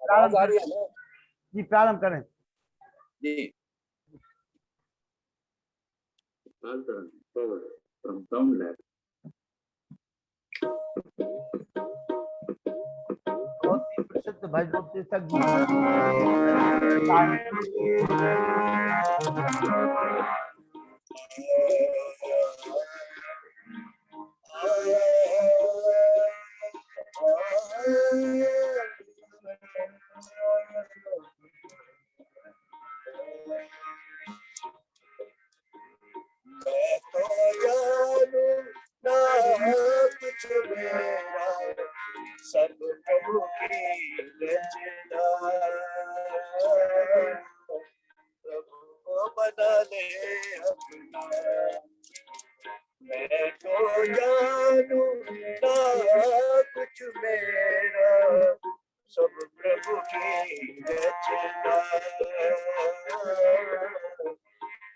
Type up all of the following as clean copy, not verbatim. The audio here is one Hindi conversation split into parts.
आवाज आ रही है ना जी, प्रारंभ करें जी। बहुत ही प्रसिद्ध भजनोपदेशक जी मैं तो जानू ना कुछ मेरा, सब प्रभु की रचना। प्रभु को बना ले अपना। मैं तो जानू ना कुछ मेरा, सब प्रभु की रचना।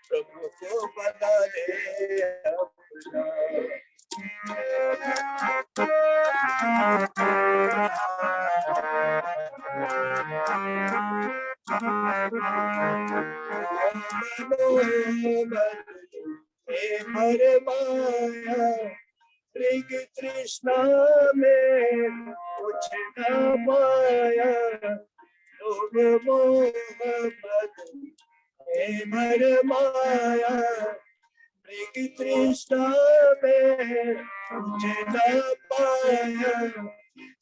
प्रभु को बना ले अपना। हर माया मृग तृष्णा में कुछ न पाया। लोभ मोह मद माया मृग तृष्णा में कुछ न पाया।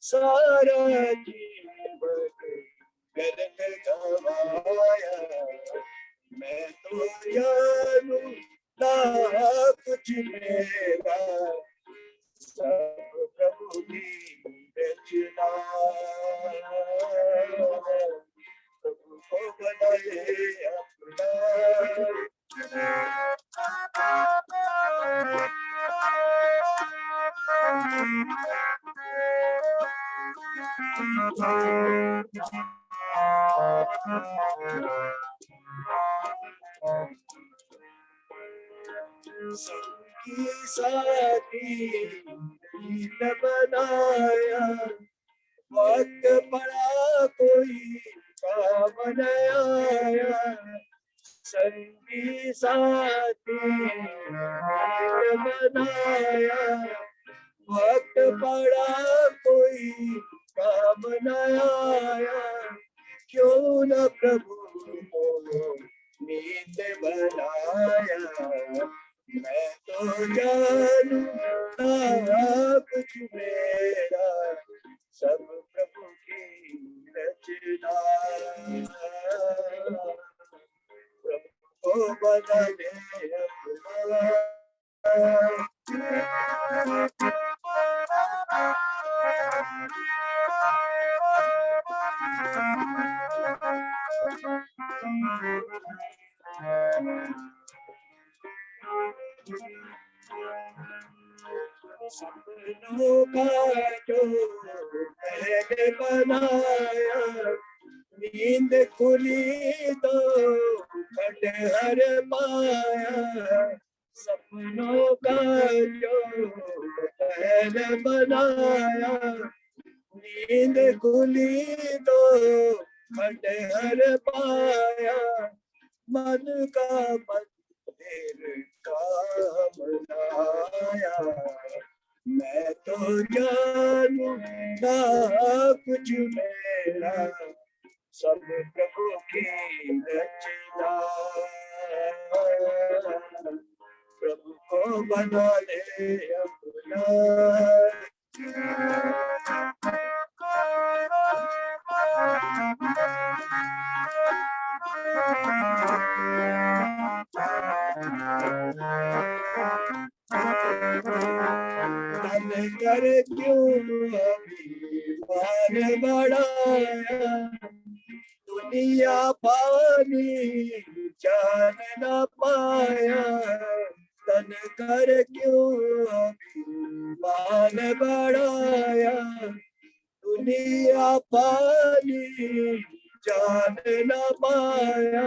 सारा जीवन व्यर्थ गवाया। मैं तो जानू ना कुछ मेरा, सब प्रभु की रचना। प्रभु को बना ले अपना। संगी साथी गीत बनाया, वक्त पड़ा कोई काम न आया। संगी साथी गीत बनाया, वक्त पड़ा कोई काम न आया। क्यों न प्रभु को नीत बनाया। मैं तो जानू ना कुछ मेरा, सब प्रभु की रचना। प्रभु को बना ले अपना। सपनों का जो मैंने बनाया, नींद खुली तो खंडहर पाया। सपनों का जो मैंने बनाया, नींद खुली तो खंडहर पाया। मन का मंदिर काम लाया। मैं तो जानू ना कुछ मेरा, सब प्रभु की रचना। प्रभु को बना ले अपना। तन कर क्यों अभिमान बढ़ाया। दुनिया पानी जान न पाया। तन कर क्यों अभिमान बढ़ाया। दुनिया पानी जान न पाया।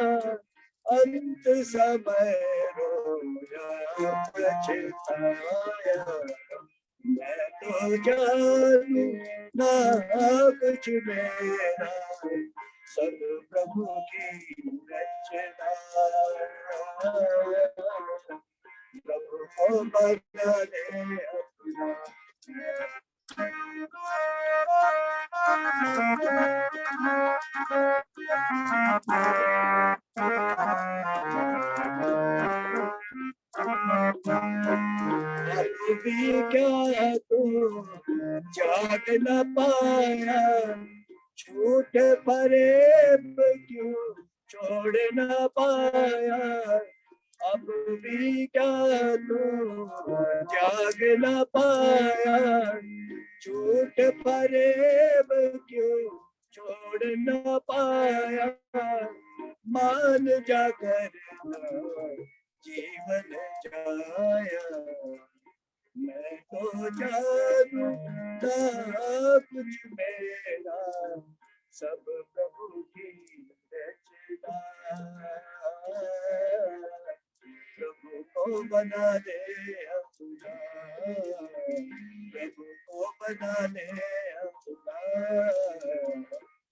अंत समय रोया पछताया। मैं तो जानू ना कुछ मेरा, सब प्रभु की रचना। प्रभु को बना ले अपना। अब भी क्या तू जाग न पाया, झूठ फरेब क्यों छोड़ न पाया। अब भी क्या तू जाग न पाया, झूठ फरेब क्यों छोड़ न पाया। मान जाकर जीवन जाया, मैं तो जानू ना कुछ मेरा, सब प्रभु की रचना। प्रभु को बना दे अपना, प्रभु को बना ले अपना,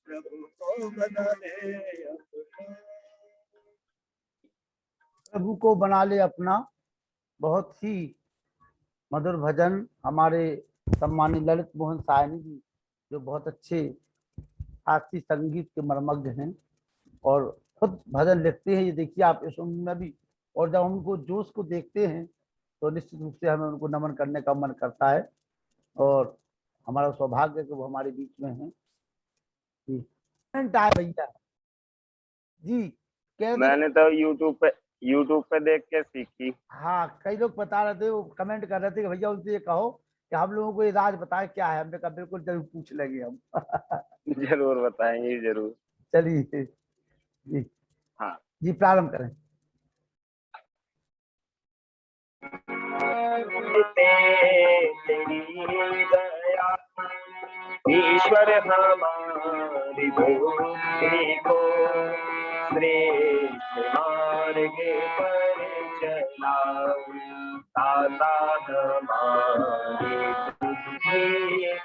प्रभु को बना ले अपना। प्रभु को बना ले अपना। बहुत ही मधुर भजन हमारे सम्मानित ललित मोहन सायनी जी, जो बहुत अच्छे शास्त्रीय संगीत के मर्मज्ञ हैं और खुद भजन लिखते हैं। ये देखिए आप इस उम्र में भी, और जब हम उनको जोश को देखते हैं तो निश्चित रूप से हमें उनको नमन करने का मन करता है। और हमारा सौभाग्य है कि वो हमारे बीच में हैं। जी भैया जी कह दे। मैंने तो यूट्यूब पे देख के सीखी। हाँ, कई लोग बता रहे थे, वो कमेंट कर रहे थे कि भैया उनसे ये कहो कि हम लोगों को ये राज बताए क्या है। हमने कहा बिल्कुल जरूर पूछ लेंगे हम। जरूर बताएंगे, जरूर। चलिए जी, हाँ जी प्रारंभ करें। तेरी दया ईश्वर हमारी बुद्धि को श्रेष्ठ मार्ग पर चलाओ। दाता हमारी बुद्धि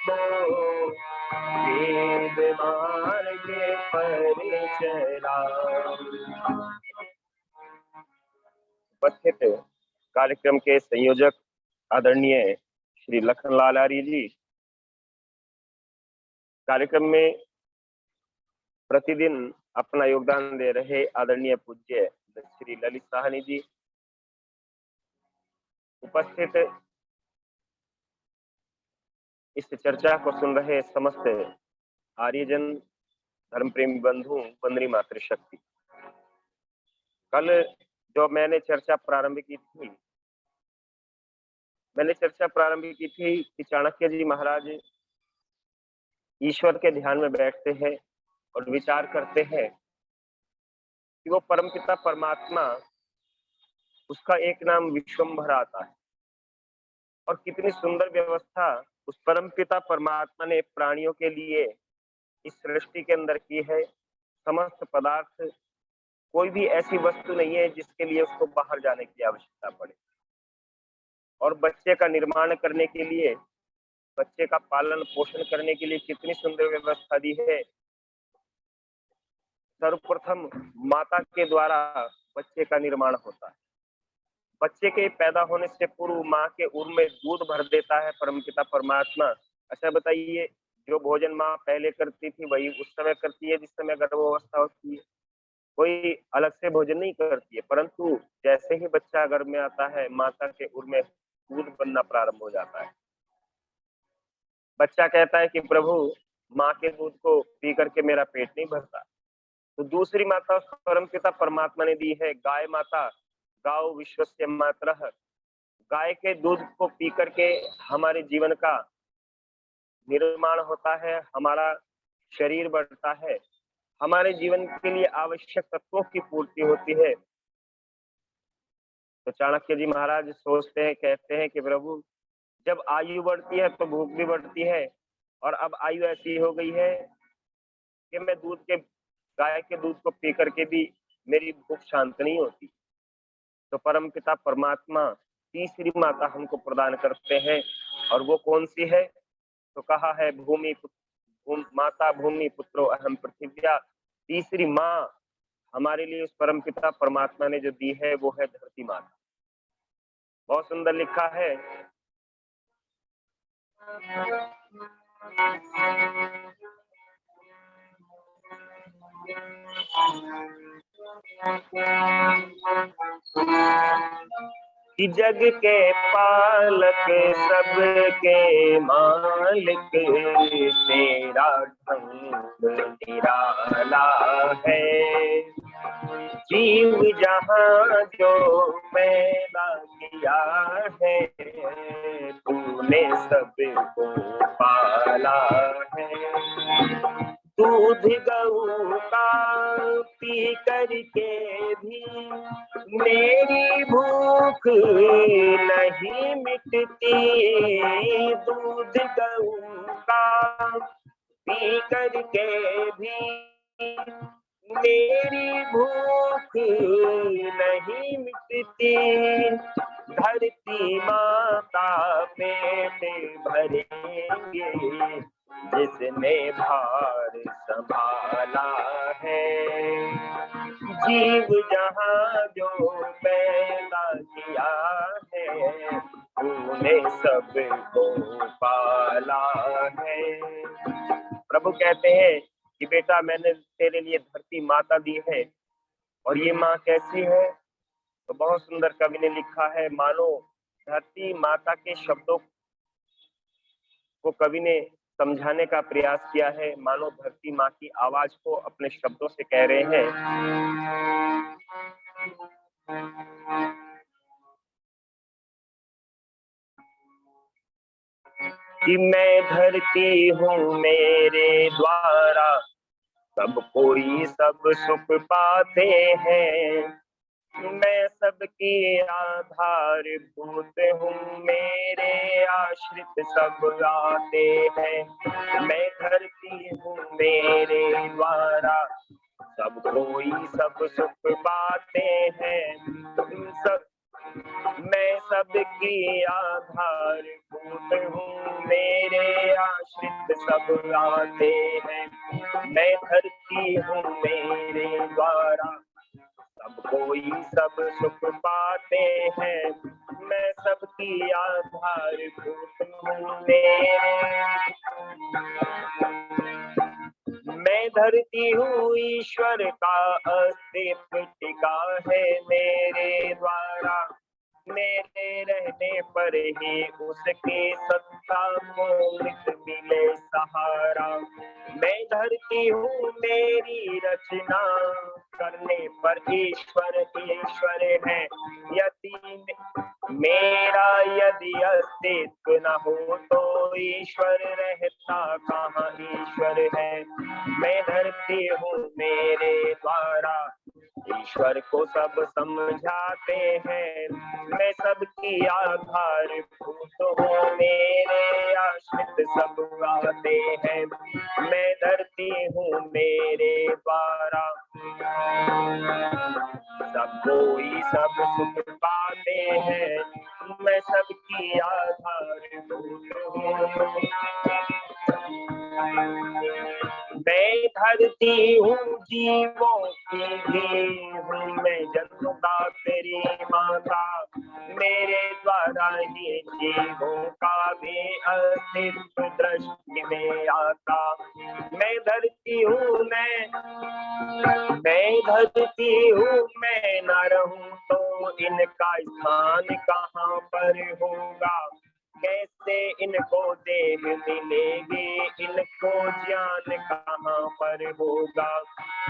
को वेद मार्ग पर चलाओ। उपस्थित कार्यक्रम के संयोजक आदरणीय श्री लखनलाल आर्य जी, कार्यक्रम में प्रतिदिन अपना योगदान दे रहे आदरणीय पूज्य श्री ललित साहनी जी, उपस्थित इस चर्चा को सुन रहे समस्त आर्यजन, धर्म प्रेमी बंधु, वंदनी मातृशक्ति। कल जो मैंने चर्चा प्रारंभ की थी कि चाणक्य जी महाराज ईश्वर के ध्यान में बैठते हैं और विचार करते हैं कि वो परमपिता परमात्मा, उसका एक नाम विश्वम्भर आता है। और कितनी सुंदर व्यवस्था उस परमपिता परमात्मा ने प्राणियों के लिए इस सृष्टि के अंदर की है। समस्त पदार्थ, कोई भी ऐसी वस्तु नहीं है जिसके लिए उसको बाहर जाने की आवश्यकता पड़े। और बच्चे का निर्माण करने के लिए, बच्चे का पालन पोषण करने के लिए कितनी सुंदर व्यवस्था दी है। सर्वप्रथम माता के द्वारा बच्चे का निर्माण होता है। बच्चे के पैदा होने से पूर्व माँ के उर में दूध भर देता है परमपिता परमात्मा। अच्छा बताइए, जो भोजन माँ पहले करती थी वही उस समय करती है जिस समय गर्भावस्था होती है। कोई अलग से भोजन नहीं करती है, परंतु जैसे ही बच्चा गर्भ में आता है, माता के उर में दूध बनना प्रारंभ हो जाता है। बच्चा कहता है कि प्रभु, माँ के दूध को पी करके मेरा पेट नहीं भरता। तो दूसरी माता परमपिता परमात्मा ने दी है, गाय माता। गाओ विश्वस्य मातरः। गाय के दूध को पी करके हमारे जीवन का निर्माण होता है, हमारा शरीर बढ़ता है, हमारे जीवन के लिए आवश्यक तत्वों की पूर्ति होती है। तो चाणक्य जी महाराज सोचते हैं, कहते हैं कि प्रभु, जब आयु बढ़ती है तो भूख भी बढ़ती है, और अब आयु ऐसी हो गई है कि मैं गाय के दूध को पी करके भी मेरी भूख शांत नहीं होती। तो परमपिता परमात्मा तीसरी माता हमको प्रदान करते हैं, और वो कौन सी है? तो कहा है माता भूमि पुत्रो अहम पृथिव्या। तीसरी माँ हमारे लिए उस परमपिता परमात्मा ने जो दी है वो है धरती माता। बहुत सुंदर लिखा है। कि जग के पालक सबके मालिक तेरा ढंग निराला है। जीव जहां जो पैदा किया है तूने सबको पाला है। दूध गऊ का पी करके भी मेरी भूख नहीं मिटती। दूध गऊ का पी करके भी मेरी भूख नहीं मिटती। धरती माता पेट भरेंगे जिसने भार संभाला है। जीव जहां जो पैदा किया है तूने सबको पाला है। प्रभु कहते हैं कि बेटा मैंने तेरे लिए धरती माता दी है। और ये माँ कैसी है? तो बहुत सुंदर कवि ने लिखा है, मानो धरती माता के शब्दों को कवि ने समझाने का प्रयास किया है। मानो धरती माँ की आवाज को अपने शब्दों से कह रहे हैं कि मैं धरती हूँ मेरे द्वारा सब कोई सब सुख पाते हैं। मैं सबकी आधारभूत हूँ मेरे आश्रित सब आते हैं। मैं धरती हूँ मेरे द्वारा सब कोई सब सुख पाते हैं। मैं सबकी आधारभूत हूँ मेरे आश्रित सब आते हैं। मैं धरती हूँ मेरे द्वारा सब कोई सब सुख पाते हैं। मैं सबकी आधारभूत हूँ मैं धरती हूँ ईश्वर का अस्तित्व टिका है मेरे द्वारा। मेरे रहने पर ही उसकी सत्ता को मृत मिले सहारा। मैं धरती हूँ मेरी रचना करने पर ईश्वर ईश्वर है। यदि मेरा यदि अस्तित्व न हो तो ईश्वर रहता कहाँ ईश्वर है। मैं धरती हूँ मेरे द्वारा ईश्वर को सब समझाते हैं। मैं सबकी आधारभूत हूँ मेरे आश्रित सब आते हैं। मैं धरती हूँ मेरे द्वारा सब कोई सब सुख पाते हैं। मैं सबकी आधारभूत हूँ। मैं धरती हूँ जीवों की भी हूँ मैं जन्मदा तेरी माता। मेरे द्वारा ही जीवों का भी अस्तित्व दृष्टि में आता। मैं धरती हूँ मैं धरती हूँ मैं न रहूं तो इनका स्थान कहाँ पर होगा। कैसे इनको देह मिलेगी इनको ज्ञान कहाँ पर होगा।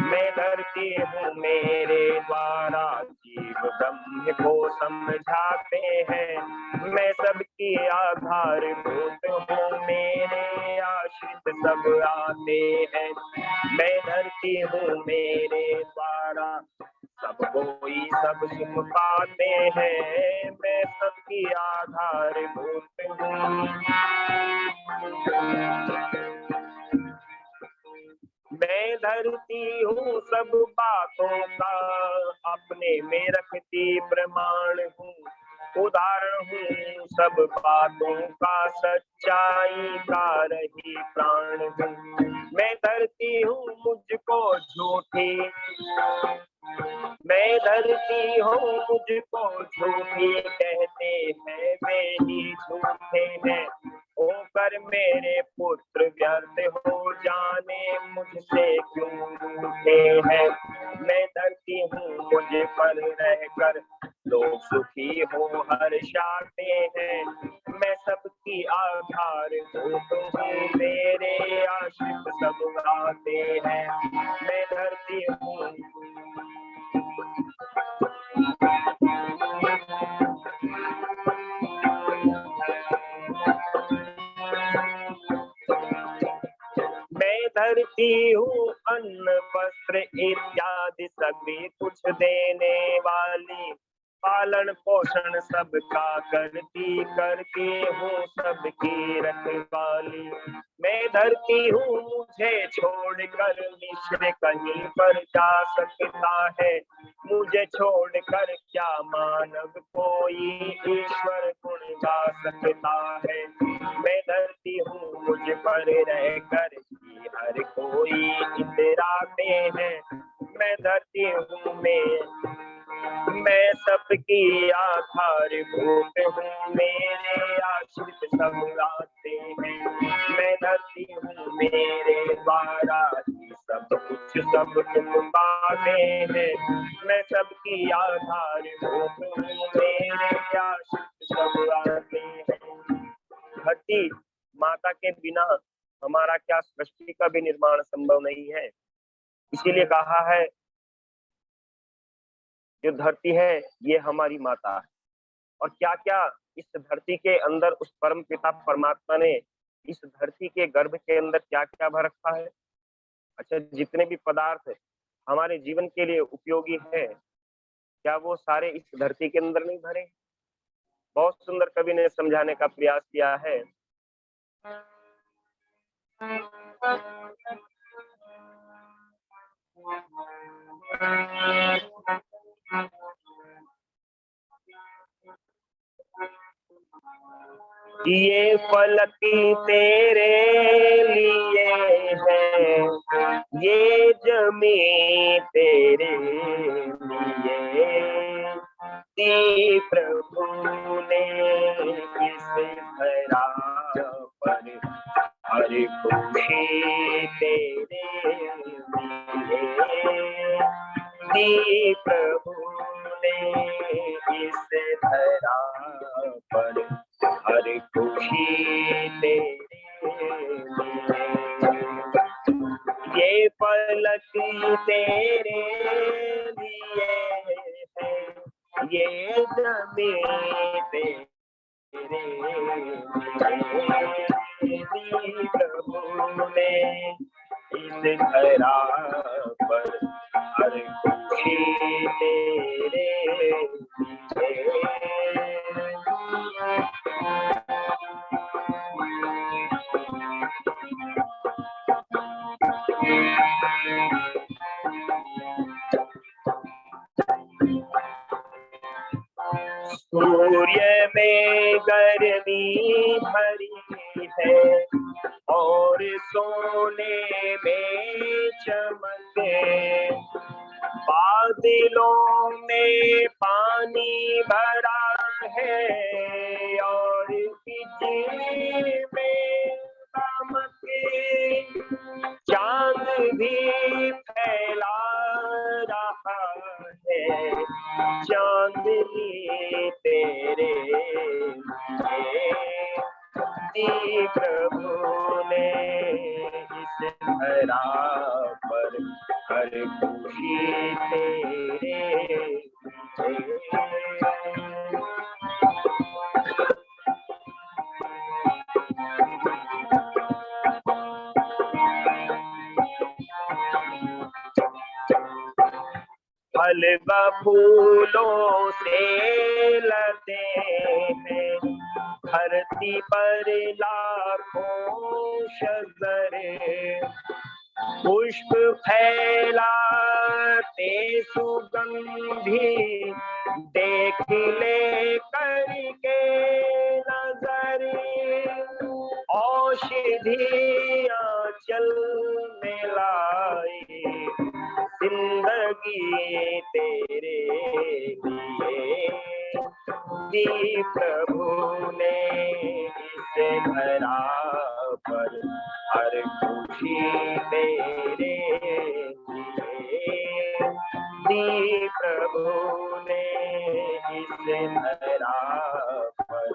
मैं धरती हूँ मेरे द्वारा जीव ब्रह्म को समझाते हैं। मैं सबकी आधारभूत हूँ मेरे आश्रित सब आते हैं। मैं धरती हूँ मेरे द्वारा सब कोई सब सुख पाते हैं। मैं सबकी आधारभूत हूँ। मैं धरती हूँ सब बातों का अपने में रखती प्रमाण हूँ। उदाहरण हूँ सब बातों का, सच्चाई का रही प्राण हूँ। मैं धरती हूँ मुझको झूठी, मैं धरती हूँ मुझको झूठी कहते हैं, वे ही झूठे हैं। होकर मेरे पुत्र व्यर्थ हो जाने, मुझसे क्यों रूठे हैं। मैं धरती हूँ मुझ पर रहकर लोग सुखी हो हर्षाते हैं। मैं सबकी आधारभूत हूँ, मेरे आश्रित सब गाते हैं। मैं धरती हूँ मैं धरती हूँ अन्न वस्त्र इत्यादि सभी कुछ देने वाली, पालन पोषण सबका करती करती हूँ सबकी रखवाली। मैं धरती हूँ मुझे छोड़कर मिश्र कहीं पर जा सकता है, मुझे छोड़कर क्या मानव कोई ईश्वर गुण गा सकता है। मैं धरती हूँ मुझ पर रहकर हर कोई इतराते हैं। मैं धरती हूँ मैं सबकी आधारभूत हूँ, मेरे आश्रित सब गाते हैं। मैं धरती हूँ मेरे द्वारा ही सब कुछ सब तुम पाते हैं। मैं सबकी आधारभूत हूँ, मेरे आश्रित सब गाते हैं। धरती माता के बिना हमारा क्या सृष्टि का भी निर्माण संभव नहीं है। इसीलिए कहा है जो धरती है ये हमारी माता है। और क्या क्या इस धरती के अंदर उस परम पिता परमात्मा ने इस धरती के गर्भ के अंदर क्या क्या भर रखा है। अच्छा, जितने भी पदार्थ हमारे जीवन के लिए उपयोगी है, क्या वो सारे इस धरती के अंदर नहीं भरे। बहुत सुंदर कवि ने समझाने का प्रयास किया है। ये फलकी तेरे लिए है, ये जमी तेरे लिए, दी प्रभु ने इस धरा पर हर खुशी तेरे लिए, दी प्रभु ने इस धरा पर हर खुशी तेरे लिए। ये फलक तेरे लिए है, ये जमीन तेरे लिए, प्रभु ने इस धरा पर हर खुशी तेरे सूर्य में गर्मी भरी है और सोने में चमक, बादलों में पानी भरा है और बिजली में दमक, चांद भी फैला रहा है, चांदनी तेरे लिए, प्रभु ने इस धरा पर हर खुशी तेरे। फल व फूलों से लदे हैं धरती पर लाखों शजरे, पुष्प फैलाते सुगंधी देख ले करके नजर औषधियाँ चल में लाई जिंदगी तेरे लिए दी प्रभु ने इस धरा पर हर खुशी तेरे लिए दी प्रभु ने इस धरा पर।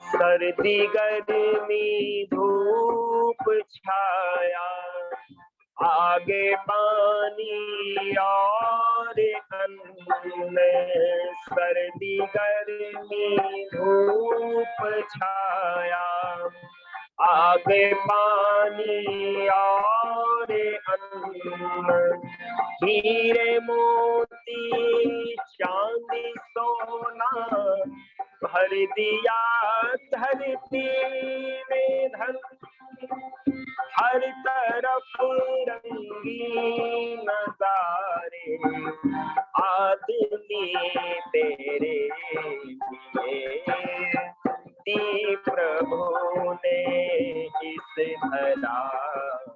सर्दी गर्मी धूप छाया आगे पानी और अन्न सर्दी गर्मी धूप छाया आगे पानी और अन्न हीरे मोती चांदी सोना भर दिया धरती में धन हर तरफ रंगीन नजारे आदमी तेरे लिए दी प्रभु ने इस धरा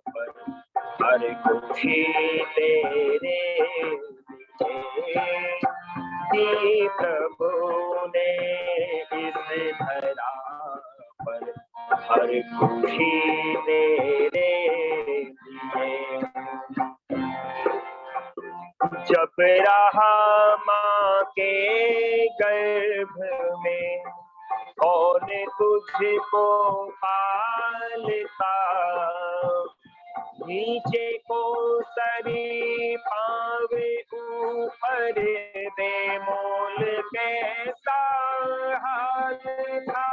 पर हर खुशी तेरे लिए दी प्रभु ने इस धरा पर हर खुशी तेरे लिए। जब रहा माँ के गर्भ में कौन तुझको पालता नीचे को सरी पावे ऊपर बेमोल कैसा हाल था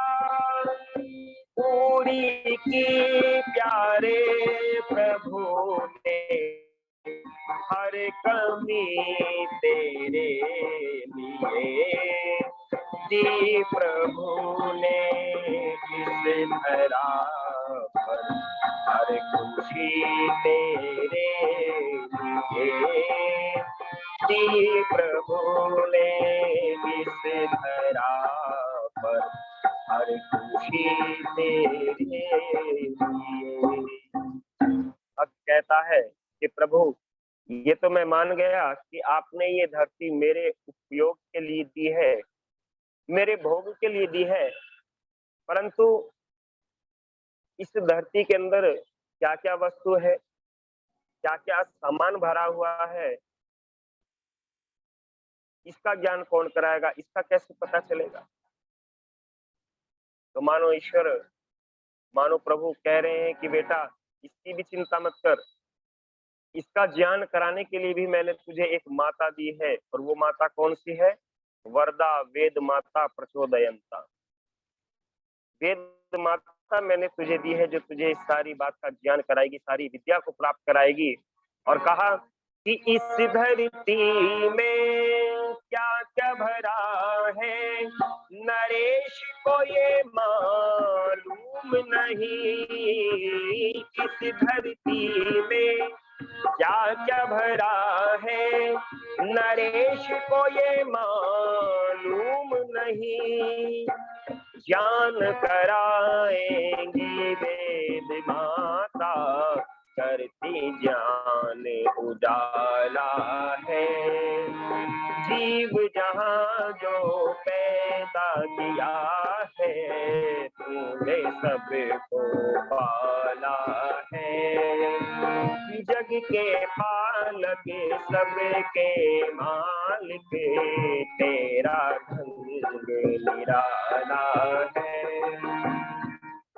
पूरी की प्यारे प्रभु ने हर कमी तेरे लिए दी प्रभु ने इस धरा पर हर खुशी तेरे लिए दी प्रभु ने इस धरा पर हर खुशी तेरे लिए। अब कहता है कि प्रभु ये तो मैं मान गया कि आपने ये धरती मेरे उपयोग के लिए दी है मेरे भोग के लिए दी है परंतु इस धरती के अंदर क्या क्या वस्तु है क्या क्या सामान भरा हुआ है इसका ज्ञान कौन कराएगा इसका कैसे पता चलेगा। तो मानो ईश्वर मानो प्रभु कह रहे हैं कि बेटा इसकी भी चिंता मत कर इसका ज्ञान कराने के लिए भी मैंने तुझे एक माता दी है और वो माता कौन सी है वरदा वेद माता प्रचोदयंता वेद माता मैंने तुझे दी है जो तुझे इस सारी बात का ज्ञान कराएगी सारी विद्या को प्राप्त कराएगी। और कहा कि इस धरती में क्या क्या भरा है नरेश को ये मालूम नहीं इस धरती में क्या क्या भरा है नरेश को ये मालूम नहीं ज्ञान कराएंगी वेद माता करती ज्ञान उजाला है जीव जहाँ जो पैदा किया है तूने सबको पाला है जग के पालक सबके मालिक तेरा ढंग निराला है।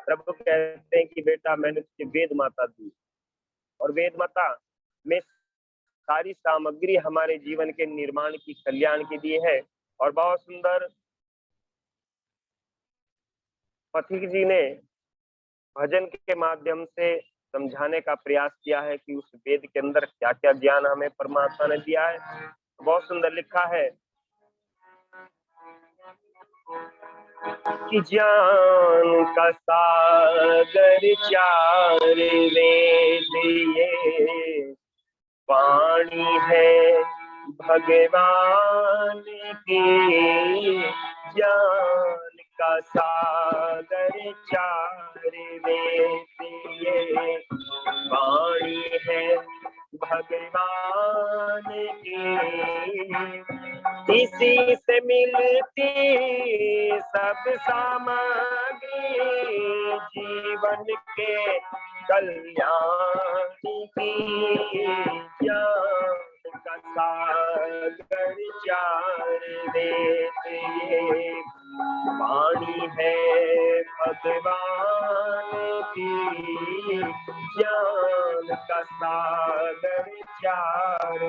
प्रभु कहते हैं कि बेटा मैंने तुझे वेद माता दी और वेद माता में सारी सामग्री हमारे जीवन के निर्माण की कल्याण की दी है। और बहुत सुंदर पथिक जी ने भजन के माध्यम से समझाने का प्रयास किया है कि उस वेद के अंदर क्या क्या ज्ञान हमें परमात्मा ने दिया है। बहुत सुंदर लिखा है कि ज्ञान का सागर चार वेद ये वाणी है भगवान की। ज्ञान का सागर चार वेद ये वाणी है भगवान की। इसी से मिलती सब सामग्री जीवन के कल्याण की। ज्ञान का सागर चार वेद ये वाणी है भगवान की। ज्ञान का सागर चार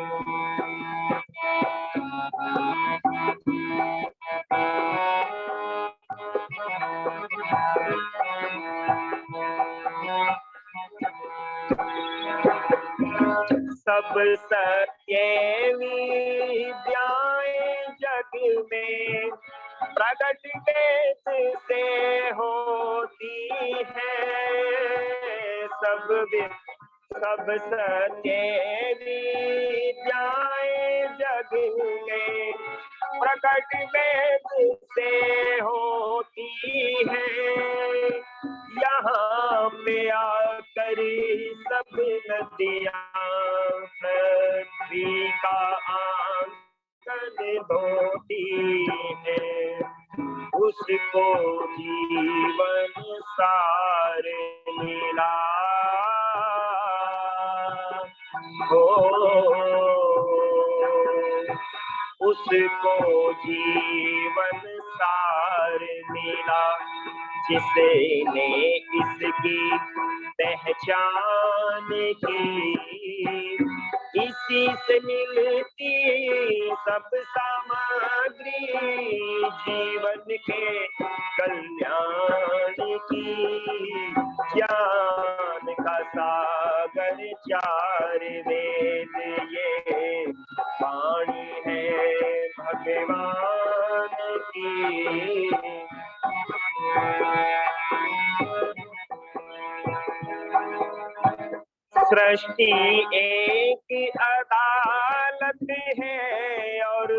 सब सत्य विद्याएं जग में प्रकट वेद से होती है। सब सत्य विद्याएं जग में प्रकट वेद से होती है। यहाँ पे आकर सब नदियाँ पृथ्वी का आंगन धोती है। उसको जीवन सार मिला हो, उसको जीवन सार मिला। जिसने इसकी पहचान की इसी से मिलती सब सामग्री जीवन के कल्याण की। ज्ञान का सागर चार वेद ये वाणी है भगवान की। सृष्टि एक अदालत है और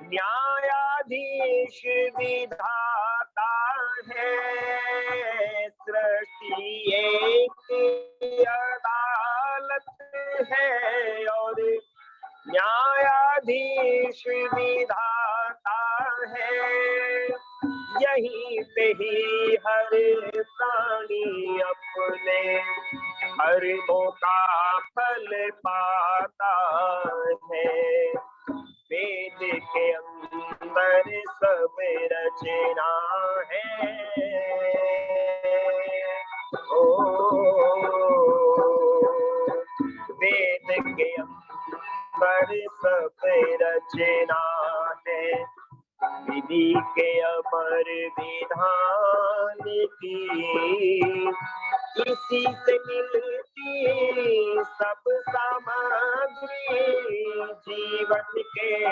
न्यायाधीश विधाता है। सृष्टि एक अदालत है और न्यायाधीश विधाता है। यहीं पे ही हर प्राणी अपने कर्मों का फल पाता है। वेद के अंदर सब रचना है। ओ वेद के अंदर सब रचना है। विधि के अमर विधान की इसी से मिलती सब सामग्री जीवन के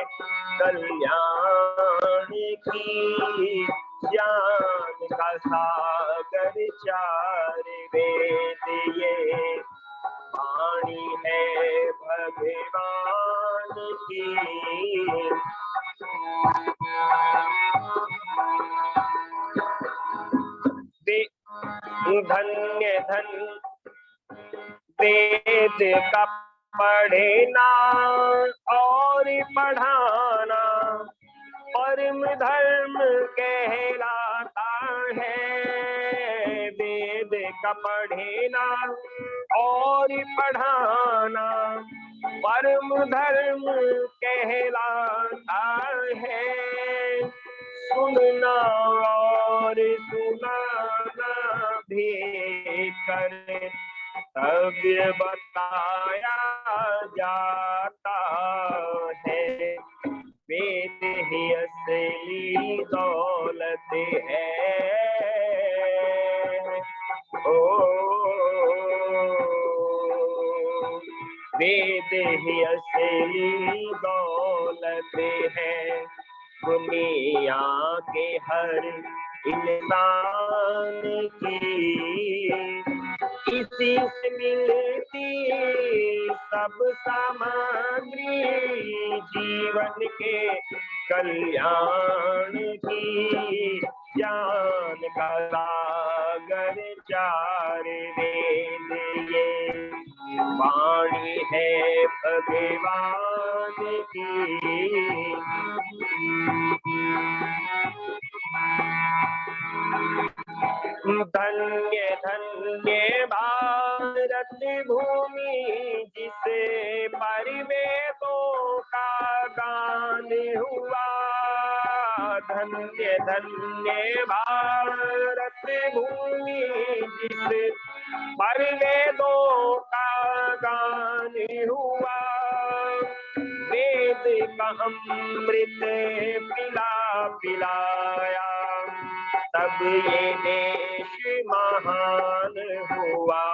कल्याण की। ज्ञान का सागर चार वेद ये वाणी है भगवान की। धन्य धन वेद का पढ़ना और पढ़ाना परम धर्म कहलाता है। वेद का पढ़ना और पढ़ाना परम धर्म कहलाता है। सुनना और सुनाना भी कर तव्य बताया जाता है। वेद ही असली दौलत है। ओ वेद ही असली दौलत है। दुनिया के हर इंसान की, इसी से मिलती सब सामग्री जीवन के कल्याण की। ज्ञान का सागर चार वेद ये वाणी है भगवान की। धन्य धन्य भारत भूमि जिसे परिवेदों का गान हुआ। धन्य धन्य भारत भूमि जिसे परिवेदों का गान हुआ। वेद का अमृत पिला पिलाया तब ये देश महान हुआ।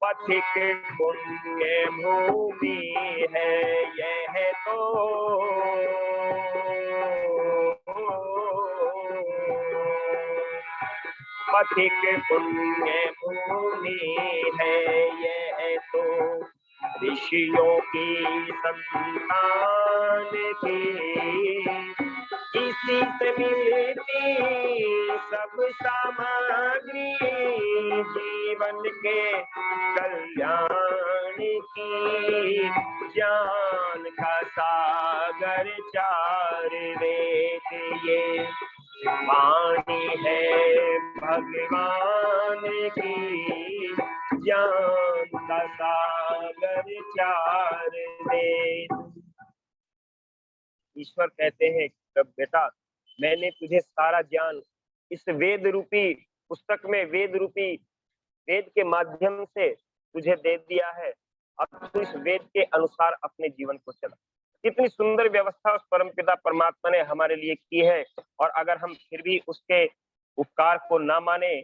पथिक पुण्य भूमि है यह तो, पथिक पुण्य भूमि है यह तो, ऋषियों की संतान की, इसी से मिलती सब सामग्री जीवन के कल्याण की। ज्ञान का सागर चार वेद ये वाणी है भगवान की। ज्ञान का सागर चार वेद। ईश्वर कहते हैं बेटा मैंने तुझे सारा ज्ञान इस वेद रूपी पुस्तक में, वेद के माध्यम से तुझे दे दिया है। अब तू इस वेद के अनुसार अपने जीवन को चला। कितनी सुंदर व्यवस्था उस परमपिता परमात्मा ने हमारे लिए की है। और अगर हम फिर भी उसके उपकार को ना माने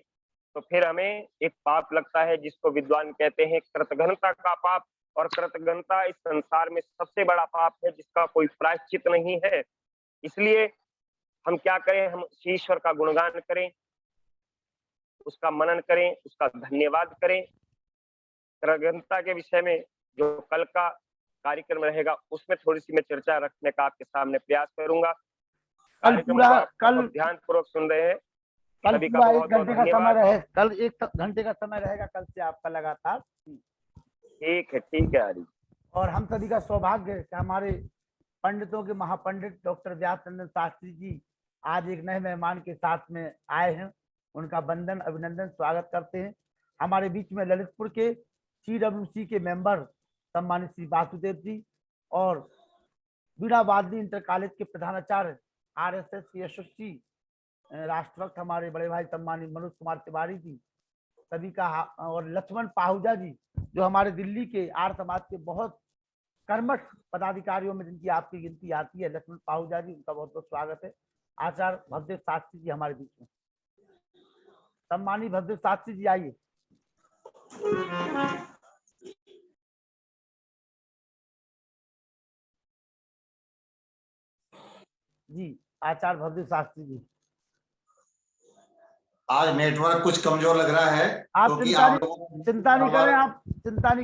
तो फिर हमें एक पाप लगता है जिसको विद्वान कहते हैं कृतघ्नता का पाप। और कृतघ्नता इस संसार में सबसे बड़ा पाप है जिसका कोई प्रायश्चित नहीं है। इसलिए हम क्या करें, हम ईश्वर का गुणगान करें, उसका मनन करें, उसका धन्यवाद करें। कृतघ्नता के विषय में जो कल का कार्यक्रम रहेगा उसमें थोड़ी सी मैं चर्चा रखने का आपके सामने प्रयास करूंगा। कल ध्यान पूर्वक सुन रहे हैं। कल पूरा 1 घंटे का समय रहे, कल 1 घंटे का समय रहेगा कल से आपका लगातार। ठीक है हरी। और हम सभी का सौभाग्य है कि हमारे पंडितों के महापंडित डॉक्टर व्यासचंद्र शास्त्री जी आज एक नए मेहमान के साथ में आए हैं। उनका वंदन अभिनंदन स्वागत करते हैं। हमारे बीच में ललितपुर के CWC के मेंबर सम्मानित श्री वासुदेव जी और बीड़ावादनी इंटर कॉलेज के प्रधानाचार्य RSS यशस्वी राष्ट्रभक्त हमारे बड़े भाई सम्मानित मनोज कुमार तिवारी जी सभी का, और लक्ष्मण पाहुजा जी जो हमारे दिल्ली के आर्य समाज के बहुत कर्मठ पदाधिकारियों में जिनकी आपकी गिनती आती है। लक्ष्मण पाहुजा जी, उनका बहुत बहुत स्वागत है। आचार्य भवदेव शास्त्री जी हमारे बीच में, सम्मानित भवदेव शास्त्री जी आइए। जी आचार्य भवदेव शास्त्री जी। आज नेटवर्क कुछ कमजोर लग रहा है। आप चिंता नहीं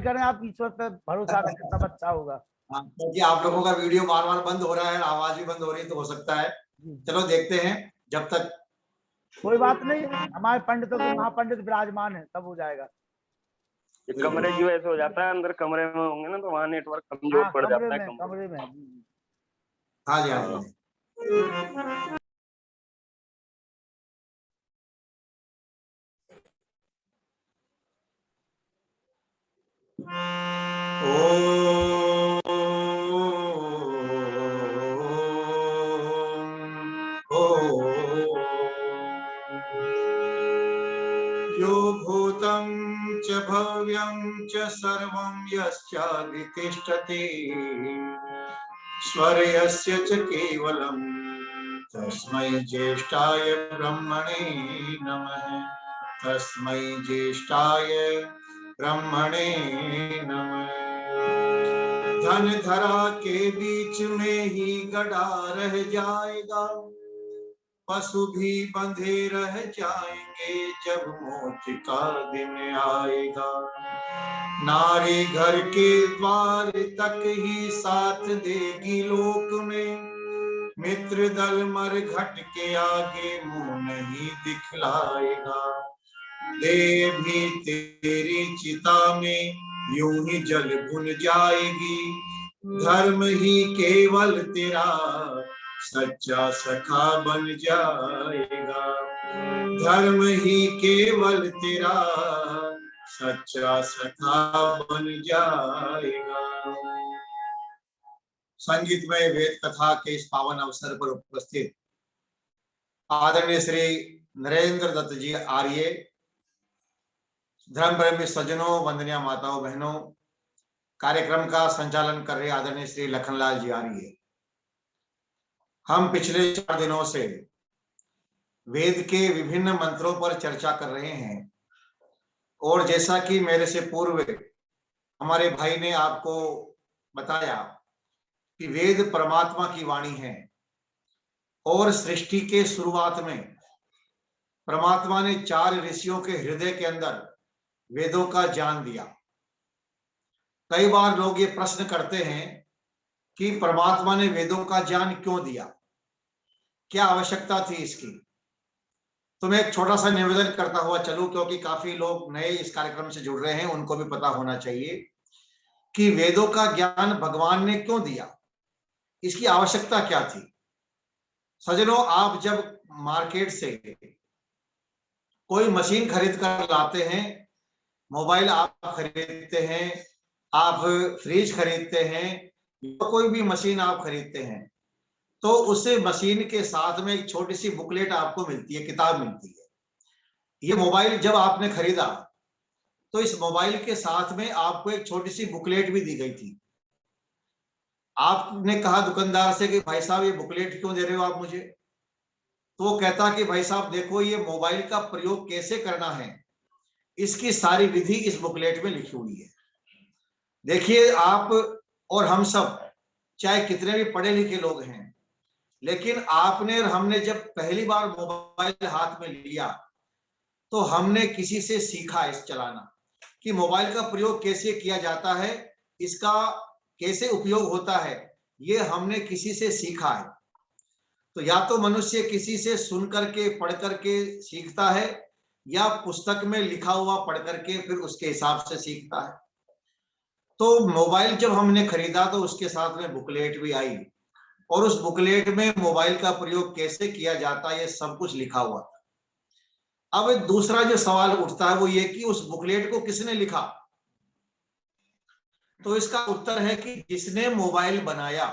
करें, आप ईश्वर पर भरोसा करें, सब अच्छा होगा। क्योंकि आप लोगों का वीडियो बार बार बंद हो रहा है, आवाज भी बंद हो रही है, तो हो सकता है। चलो देखते हैं, जब तक कोई बात नहीं, हमारे पंडितों के महापंडित विराजमान है, सब हो जाएगा। कमरे जो ऐसे हो जाता है, अंदर कमरे में होंगे ना तो वहाँ नेटवर्क कमजोर पड़ जाता है। कमरे में हाँ जी हाँ जी। यो भूतं च भव्यं च सर्वं यश्चादितिष्ठति स्वर्यस्य च केवलं तस्मै ज्येष्ठाय ब्रह्मणे नमः। तस्मै ज्येष्ठाय ब्रह्मणे नमः। धन धरा के बीच में ही गड़ा रह जाएगा, पशु भी बंधे रह जाएंगे जब मौत का दिन आएगा। नारी घर के द्वार तक ही साथ देगी लोक में, मित्र दल मर घट के आगे मुंह नहीं दिखलाएगा। देह भी तेरी चिता में यूं ही जल भुन जाएगी, धर्म ही केवल तेरा सच्चा सखा बन जाएगा। धर्म ही केवल तेरा सच्चा सखा बन जाएगा। संगीतमय वेद कथा के इस पावन अवसर पर उपस्थित आदरणीय श्री नरेंद्र दत्त जी आर्य, धर्म प्रेमी सज्जनों, वंदनीय माताओं बहनों, कार्यक्रम का संचालन कर रहे आदरणीय श्री लखनलाल जी आर्य। हम पिछले 4 दिनों से वेद के विभिन्न मंत्रों पर चर्चा कर रहे हैं और जैसा कि मेरे से पूर्व हमारे भाई ने आपको बताया कि वेद परमात्मा की वाणी है और सृष्टि के शुरुआत में परमात्मा ने 4 ऋषियों के हृदय के अंदर वेदों का ज्ञान दिया। कई बार लोग ये प्रश्न करते हैं कि परमात्मा ने वेदों का ज्ञान क्यों दिया, क्या आवश्यकता थी इसकी। तो मैं एक छोटा सा निवेदन करता हुआ चलूं, क्योंकि काफी लोग नए इस कार्यक्रम से जुड़ रहे हैं, उनको भी पता होना चाहिए कि वेदों का ज्ञान भगवान ने क्यों दिया, इसकी आवश्यकता क्या थी। सज्जनों, आप जब मार्केट से कोई मशीन खरीद कर लाते हैं, मोबाइल आप खरीदते हैं, आप फ्रिज खरीदते हैं, कोई भी मशीन आप खरीदते हैं, तो उस मशीन के साथ में एक छोटी सी बुकलेट आपको मिलती है, किताब मिलती है। ये मोबाइल जब आपने खरीदा तो इस मोबाइल के साथ में आपको एक छोटी सी बुकलेट भी दी गई थी। आपने कहा दुकानदार से कि भाई साहब ये बुकलेट क्यों दे रहे हो आप मुझे, तो वो कहता कि भाई साहब देखो, ये मोबाइल का प्रयोग कैसे करना है, इसकी सारी विधि इस बुकलेट में लिखी हुई है। देखिए, आप और हम सब चाहे कितने भी पढ़े लिखे लोग हैं, लेकिन आपने और हमने जब पहली बार मोबाइल हाथ में लिया तो हमने किसी से सीखा इस चलाना, कि मोबाइल का प्रयोग कैसे किया जाता है, इसका कैसे उपयोग होता है, ये हमने किसी से सीखा है। तो या तो मनुष्य किसी से सुन करके पढ़ करके सीखता है, या पुस्तक में लिखा हुआ पढ़ करके फिर उसके हिसाब से सीखता है। तो मोबाइल जब हमने खरीदा तो उसके साथ में बुकलेट भी आई और उस बुकलेट में मोबाइल का प्रयोग कैसे किया जाता है ये सब कुछ लिखा हुआ था। अब दूसरा जो सवाल उठता है वो ये कि उस बुकलेट को किसने लिखा। तो इसका उत्तर है कि जिसने मोबाइल बनाया,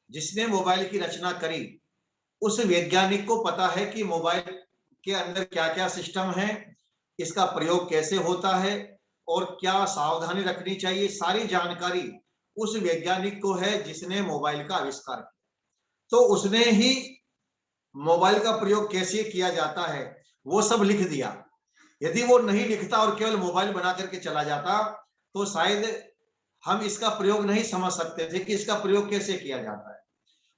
जिसने मोबाइल की रचना करी, उस वैज्ञानिक को पता है कि मोबाइल के अंदर क्या क्या सिस्टम है, इसका प्रयोग कैसे होता है और क्या सावधानी रखनी चाहिए, सारी जानकारी उस वैज्ञानिक को है जिसने मोबाइल का आविष्कार किया। तो उसने ही मोबाइल का प्रयोग कैसे किया जाता है वो सब लिख दिया। यदि वो नहीं लिखता और केवल मोबाइल बना करके चला जाता तो शायद हम इसका प्रयोग नहीं समझ सकते थे कि इसका प्रयोग कैसे किया जाता है।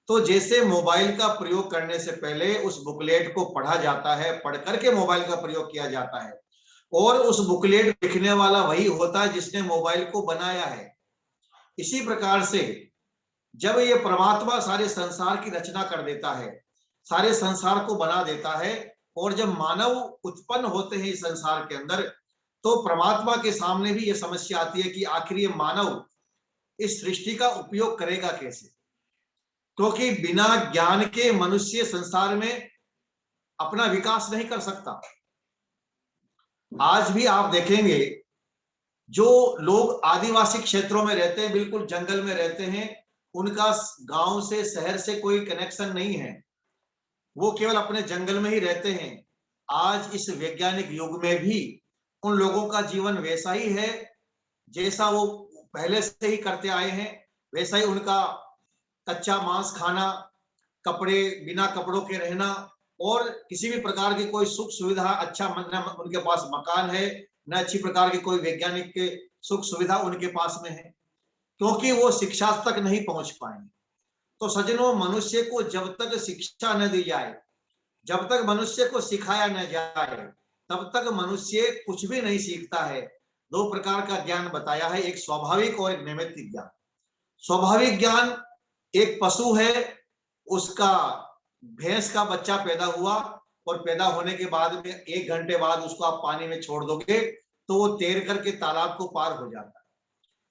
तो जैसे मोबाइल का प्रयोग करने से पहले उस बुकलेट को पढ़ा जाता है, पढ़ करके मोबाइल का प्रयोग किया जाता है, और उस बुकलेट लिखने वाला वही होता है जिसने मोबाइल को बनाया है। इसी प्रकार से जब ये परमात्मा सारे संसार की रचना कर देता है, सारे संसार को बना देता है, और जब मानव उत्पन्न होते हैं इस संसार के अंदर, तो परमात्मा के सामने भी ये समस्या आती है कि आखिर ये मानव इस सृष्टि का उपयोग करेगा कैसे, क्योंकि बिना ज्ञान के मनुष्य संसार में अपना विकास नहीं कर सकता। आज भी आप देखेंगे जो लोग आदिवासी क्षेत्रों में रहते हैं, बिल्कुल जंगल में रहते हैं, उनका गांव से शहर से कोई कनेक्शन नहीं है, वो केवल अपने जंगल में ही रहते हैं। आज इस वैज्ञानिक युग में भी उन लोगों का जीवन वैसा ही है जैसा वो पहले से ही करते आए हैं, वैसा ही उनका कच्चा मांस खाना, कपड़े बिना कपड़ों के रहना, और किसी भी प्रकार की कोई सुख सुविधा, अच्छा न उनके पास मकान है, न अच्छी प्रकार की कोई वैज्ञानिक के सुख सुविधा उनके पास में है, क्योंकि वो शिक्षा तक नहीं पहुंच पाएंगे। तो सज्जनों, मनुष्य को जब तक शिक्षा न दी जाए, जब तक मनुष्य को सिखाया न जाए तब तक मनुष्य कुछ भी नहीं सीखता है। दो प्रकार का ज्ञान बताया है, एक स्वाभाविक और एक नैमित्तिक ज्ञान। स्वाभाविक ज्ञान, एक पशु है, उसका भैंस का बच्चा पैदा हुआ और पैदा होने के बाद में 1 घंटे बाद उसको आप पानी में छोड़ दोगे तो वो तैर करके तालाब को पार हो जाता है।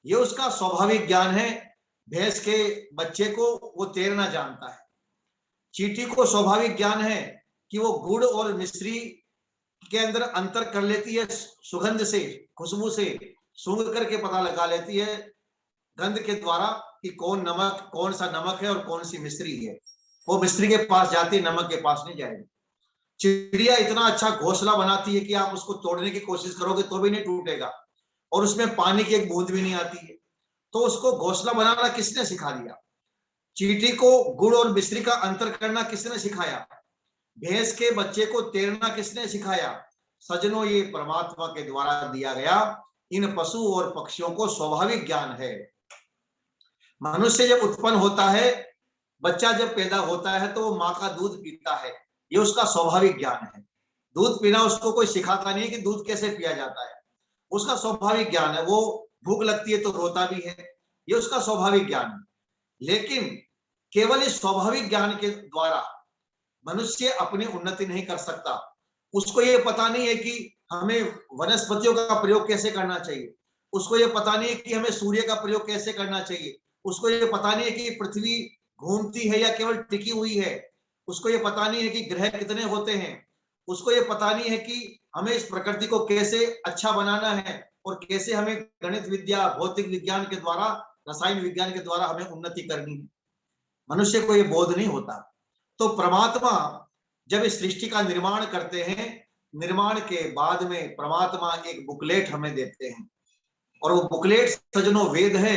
ये उसका स्वाभाविक ज्ञान है। भैंस के बच्चे को वो तैरना जानता है। चींटी को स्वाभाविक ज्ञान है कि वो गुड़ और मिश्री के अंदर अंतर कर लेती है, सुगंध से, खुशबू से सूंघ करके पता लगा लेती है गंध के द्वारा कि कौन सा नमक है और कौन सी मिश्री है। वो मिस्त्री के पास जाती है, नमक के पास नहीं जाएगी। चिड़िया इतना अच्छा घोंसला बनाती है कि आप उसको तोड़ने की कोशिश करोगे तो भी नहीं टूटेगा, और उसमें पानी की एक बूंद भी नहीं आती है। तो उसको घोंसला बनाना किसने सिखा दिया? चींटी को गुड़ और मिश्री का अंतर करना किसने सिखाया? भैंस के बच्चे को तैरना किसने सिखाया? सज्जनों, ये परमात्मा के द्वारा दिया गया इन पशु और पक्षियों को स्वाभाविक ज्ञान है। मनुष्य जब उत्पन्न होता है, बच्चा जब पैदा होता है तो वो माँ का दूध पीता है, ये उसका स्वाभाविक ज्ञान है। दूध पीना उसको कोई सिखाता नहीं है कि दूध कैसे पिया जाता है, उसका स्वाभाविक ज्ञान है। वो भूख लगती है तो रोता भी है, ये उसका स्वाभाविक ज्ञान है। लेकिन केवल इस स्वाभाविक ज्ञान के द्वारा मनुष्य अपनी उन्नति नहीं कर सकता। उसको ये पता नहीं है कि हमें वनस्पतियों का प्रयोग कैसे करना चाहिए, उसको ये पता नहीं है कि हमें सूर्य का प्रयोग कैसे करना चाहिए, उसको ये पता नहीं है कि पृथ्वी घूमती है या केवल टिकी हुई है, उसको ये पता नहीं है कि ग्रह कितने होते हैं, उसको ये पता नहीं है कि हमें इस प्रकृति को कैसे अच्छा बनाना है और कैसे हमें गणित विद्या, भौतिक विज्ञान के द्वारा, रसायन विज्ञान के द्वारा हमें उन्नति करनी है। मनुष्य को ये बोध नहीं होता। तो परमात्मा जब इस सृष्टि का निर्माण करते हैं, निर्माण के बाद में परमात्मा एक बुकलेट हमें देते हैं, और वो बुकलेट सज्जनों वेद है,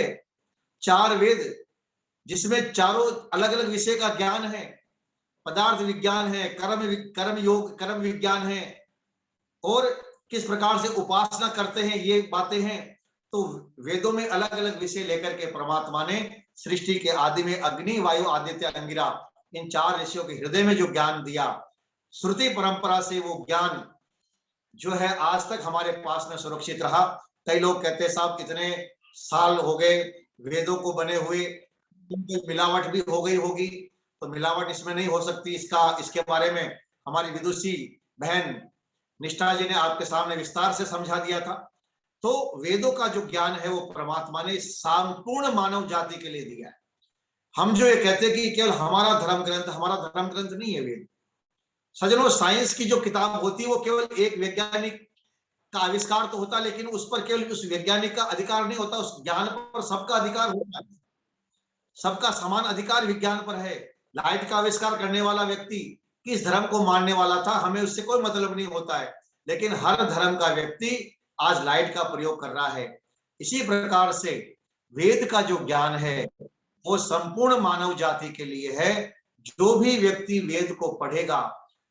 4 वेद, जिसमें चारों अलग अलग विषय का ज्ञान है। पदार्थ विज्ञान है, कर्म विज्ञान है, और किस प्रकार से उपासना करते हैं, ये बातें हैं। तो वेदों में अलग अलग विषय लेकर के परमात्मा ने सृष्टि के आदि में अग्नि, वायु, आदित्य, अंगिरा, इन 4 ऋषियों के हृदय में जो ज्ञान दिया, श्रुति परंपरा से वो ज्ञान जो है आज तक हमारे पास में सुरक्षित रहा। कई लोग कहते हैं साहब कितने साल हो गए वेदों को बने हुए, मिलावट भी हो गई होगी। तो मिलावट इसमें नहीं हो सकती, इसके बारे में हमारी विदुषी बहन निष्ठा जी ने आपके सामने विस्तार से समझा दिया था। तो वेदों का जो ज्ञान है वो परमात्मा ने संपूर्ण मानव जाति के लिए दिया है। हम जो ये कहते हैं कि केवल हमारा धर्म ग्रंथ नहीं है वेद। सज्जनों, साइंस की जो किताब होती है वो केवल एक वैज्ञानिक का आविष्कार तो होता है, लेकिन उस पर केवल उस वैज्ञानिक का अधिकार नहीं होता, उस ज्ञान पर सबका अधिकार होता है। सबका समान अधिकार विज्ञान पर है। लाइट का आविष्कार करने वाला व्यक्ति किस धर्म को मानने वाला था, हमें उससे कोई मतलब नहीं होता है, लेकिन हर धर्म का व्यक्ति आज लाइट का प्रयोग कर रहा है। इसी प्रकार से वेद का जो ज्ञान है वो संपूर्ण मानव जाति के लिए है। जो भी व्यक्ति वेद को पढ़ेगा,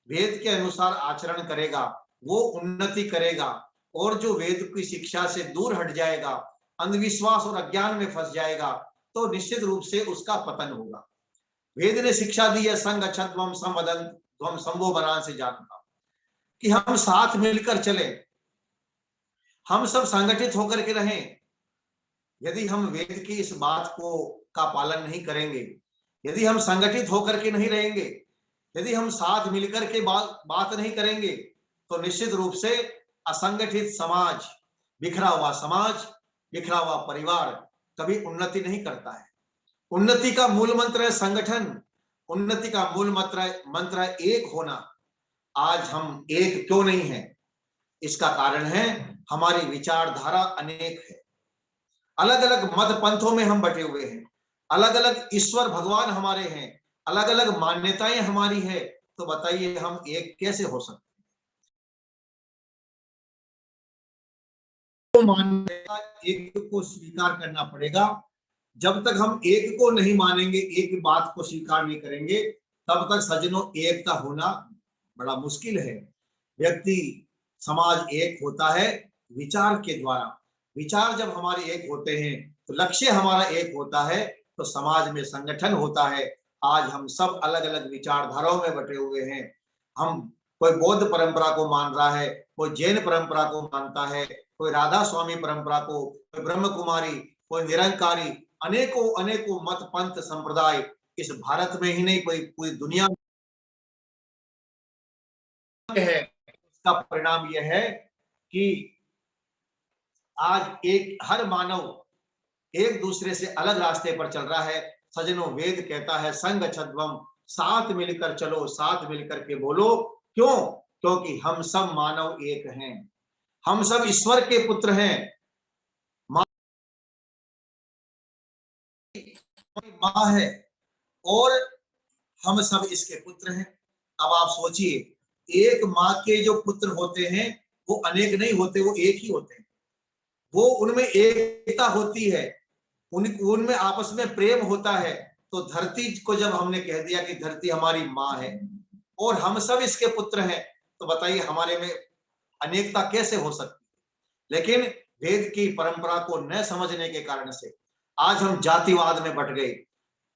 वेद के अनुसार आचरण करेगा, वो उन्नति करेगा, और जो वेद की शिक्षा से दूर हट जाएगा, अंधविश्वास और अज्ञान में फंस जाएगा, तो निश्चित रूप से उसका पतन होगा। वेद ने शिक्षा दी है, संग छद्वम संवदन त्वम संभो बनान से जानता, कि हम साथ मिलकर चले, हम सब संगठित होकर के रहें। यदि हम वेद की इस बात का पालन नहीं करेंगे, यदि हम संगठित होकर के नहीं रहेंगे, यदि हम साथ मिलकर के बात नहीं करेंगे, तो निश्चित रूप से असंगठित समाज, बिखरा हुआ परिवार कभी उन्नति नहीं करता है। उन्नति का मूल मंत्र है संगठन, उन्नति का मूल मंत्र है एक होना। आज हम एक क्यों नहीं है? इसका कारण है हमारी विचारधारा अनेक है, अलग अलग मत पंथों में हम बटे हुए हैं, अलग अलग ईश्वर भगवान हमारे हैं, अलग अलग मान्यताएं हमारी है। तो बताइए हम एक कैसे हो सकते हैं? तो मान्यता एक को स्वीकार करना पड़ेगा। जब तक हम एक को नहीं मानेंगे, एक बात को स्वीकार नहीं करेंगे, तब तक सज्जनों एकता होना बड़ा मुश्किल है। व्यक्ति समाज एक होता है विचार के द्वारा। विचार जब हमारे एक होते हैं तो लक्ष्य हमारा एक होता है, तो समाज में संगठन होता है। आज हम सब अलग अलग विचारधाराओं में बटे हुए हैं। हम कोई बौद्ध परंपरा को मान रहा है, कोई जैन परंपरा को मानता है, कोई राधा स्वामी परंपरा को, कोई ब्रह्म कुमारी, कोई निरंकारी, अनेकों अनेकों मत पंथ संप्रदाय इस भारत में ही नहीं पूरी दुनिया में है। इसका परिणाम यह है कि आज हर मानव एक दूसरे से अलग रास्ते पर चल रहा है। सजनों, वेद कहता है संग छद्वम, साथ मिलकर चलो, साथ मिलकर के बोलो। क्यों? क्योंकि हम सब मानव एक हैं, हम सब ईश्वर के पुत्र हैं। माँ है और हम सब इसके पुत्र हैं। अब आप सोचिए, एक माँ के जो पुत्र होते हैं वो अनेक नहीं होते, वो एक ही होते हैं। वो उनमें एकता होती है, उनमें आपस में प्रेम होता है। तो धरती को जब हमने कह दिया कि धरती हमारी माँ है और हम सब इसके पुत्र हैं, तो बताइए हमारे में अनेकता कैसे हो सकती है? लेकिन वेद की परंपरा को न समझने के कारण से आज हम जातिवाद में बट गए।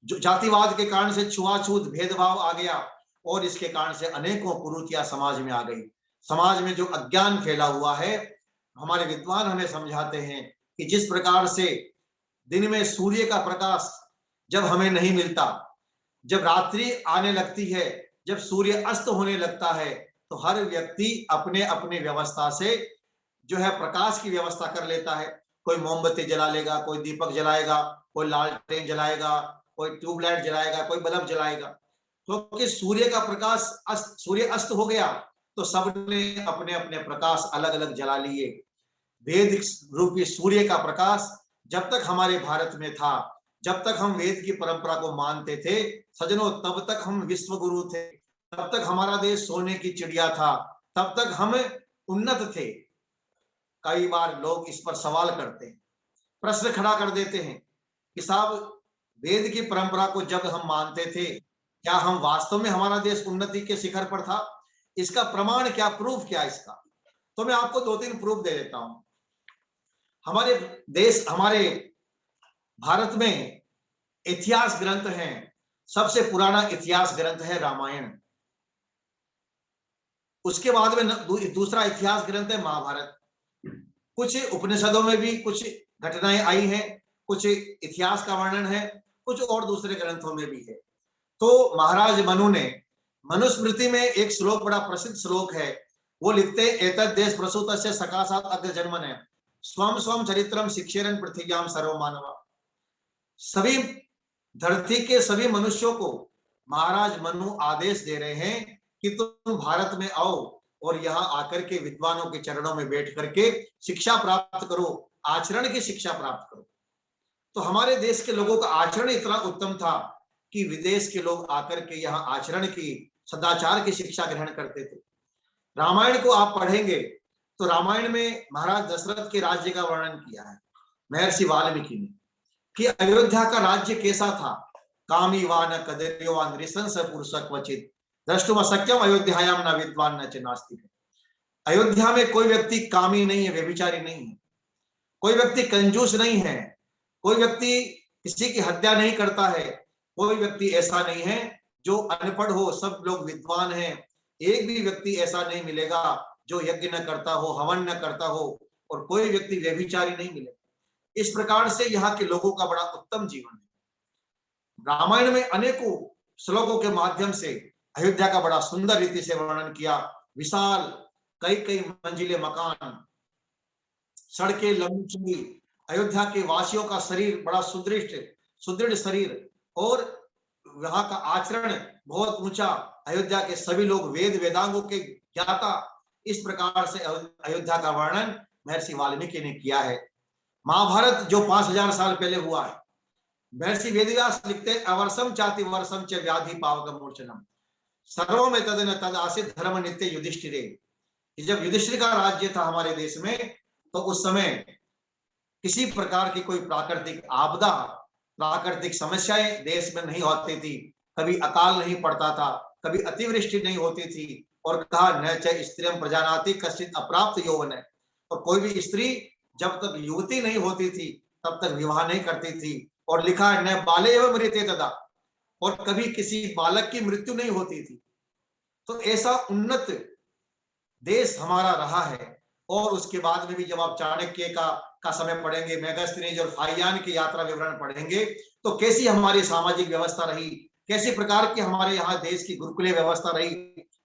जो जातिवाद के कारण से छुआछूत भेदभाव आ गया और इसके कारण से अनेकों कुरीतियां समाज में आ गई। समाज में जो अज्ञान फैला हुआ है, हमारे विद्वान हमें समझाते हैं कि जिस प्रकार से दिन में सूर्य का प्रकाश जब हमें नहीं मिलता, जब रात्रि आने लगती है, जब सूर्य अस्त होने लगता है, तो हर व्यक्ति अपने अपने व्यवस्था से जो है प्रकाश की व्यवस्था कर लेता है। कोई मोमबत्ती जला लेगा, कोई दीपक जलाएगा, कोई लालटेन जलाएगा, कोई ट्यूबलाइट जलाएगा, कोई बल्ब जलाएगा। क्योंकि सूर्य का प्रकाश सूर्य अस्त हो गया तो सबने अपने अपने प्रकाश अलग अलग जला लिए। वेद रूपी सूर्य का प्रकाश जब तक हमारे भारत में था, जब तक हम वेद की परंपरा को मानते थे सजनों, तब तक हम विश्व गुरु थे, तब तक हमारा देश सोने की चिड़िया था, तब तक हम उन्नत थे। कई बार लोग इस पर सवाल करते हैं, प्रश्न खड़ा कर देते हैं कि साहब वेद की परंपरा को जब हम मानते थे, क्या हम वास्तव में हमारा देश उन्नति के शिखर पर था? इसका प्रमाण क्या, प्रूफ क्या इसका? तो मैं आपको 2-3 प्रूफ दे देता हूं। हमारे भारत में इतिहास ग्रंथ हैं। सबसे पुराना इतिहास ग्रंथ है रामायण। उसके बाद में दूसरा इतिहास ग्रंथ है महाभारत। कुछ उपनिषदों में भी कुछ घटनाएं आई हैं, कुछ इतिहास का वर्णन है, कुछ और दूसरे ग्रंथों में भी है। तो महाराज मनु ने मनुस्मृति में एक श्लोक, बड़ा प्रसिद्ध श्लोक है, वो लिखते हैं एतद् देश प्रसूतस्य सकाशात् अग्र जन्मने स्वम स्वम चरित्रम शिक्षेरन पृथ्व्याम सर्व मानवा। सभी धरती के सभी मनुष्यों को महाराज मनु आदेश दे रहे हैं कि तुम भारत में आओ और यहाँ आकर के विद्वानों के चरणों में बैठ करके शिक्षा प्राप्त करो, आचरण की शिक्षा प्राप्त करो। तो हमारे देश के लोगों का आचरण इतना उत्तम था कि विदेश के लोग आकर के यहाँ आचरण की, सदाचार की शिक्षा ग्रहण करते थे। रामायण को आप पढ़ेंगे तो रामायण में महाराज दशरथ के राज्य का वर्णन किया है महर्षि वाल्मीकि ने कि अयोध्या का राज्य कैसा था। कामी वान कदर्यो वा नृशंस पुरुष क्वचित द्रष्टुम शक्यम अयोध्यायाम न विद्वान न च नास्तिक। अयोध्या में कोई व्यक्ति कामी नहीं है, व्यभिचारी नहीं है, कोई व्यक्ति कंजूस नहीं है, कोई व्यक्ति किसी की हत्या नहीं करता है, कोई व्यक्ति ऐसा नहीं है जो अनपढ़ हो, सब लोग विद्वान हैं। एक भी व्यक्ति ऐसा नहीं मिलेगा जो यज्ञ न करता हो, हवन न करता हो, और कोई व्यक्ति व्यभिचारी नहीं मिलेगा। इस प्रकार से यहाँ के लोगों का बड़ा उत्तम जीवन है। रामायण में अनेकों श्लोकों के माध्यम से अयोध्या का बड़ा सुंदर रीति से वर्णन किया। विशाल कई कई मंजिले मकान, सड़कें लंबी चौड़ी, अयोध्या के वासियों का शरीर बड़ा सुदृढ़ शरीर, और वहां का आचरण बहुत ऊंचा। अयोध्या के सभी लोग वेदांगों के ज्ञाता। इस प्रकार से अयोध्या का वर्णन महर्षि वाल्मीकि ने किया है। महाभारत जो 5000 साल पहले हुआ है, महर्षि वेदव्यास लिखते हैं अवर्षम चाति वर्षम च व्याधि पावक मूर्छनम सर्वम तद तद आसित धर्म नित्य युधिष्ठिरे। जब युधिष्ठिर का राज्य था हमारे देश में, तो उस समय किसी प्रकार की कोई प्राकृतिक आपदा, प्राकृतिक समस्याएं देश में नहीं होती थी। कभी अकाल नहीं पड़ता था, कभी अतिवृष्टि नहीं होती थी, और कहा न च स्त्रियं प्रजानाति कश्चित अप्राप्त यौवन है। और कोई भी स्त्री जब तक युवती नहीं होती थी तब तक विवाह नहीं करती थी। और लिखा है न बाले एवं मृत्य तदा, और कभी किसी बालक की मृत्यु नहीं होती थी। तो ऐसा उन्नत देश हमारा रहा है। और उसके बाद में भी जब आप चाणक्य का समय पढ़ेंगे, मेगास्थनीज और फाहियान की यात्रा विवरण पढ़ेंगे, तो कैसी हमारी सामाजिक व्यवस्था रही, कैसी प्रकार की हमारे यहाँ देश की गुरुकुलीय व्यवस्था रही,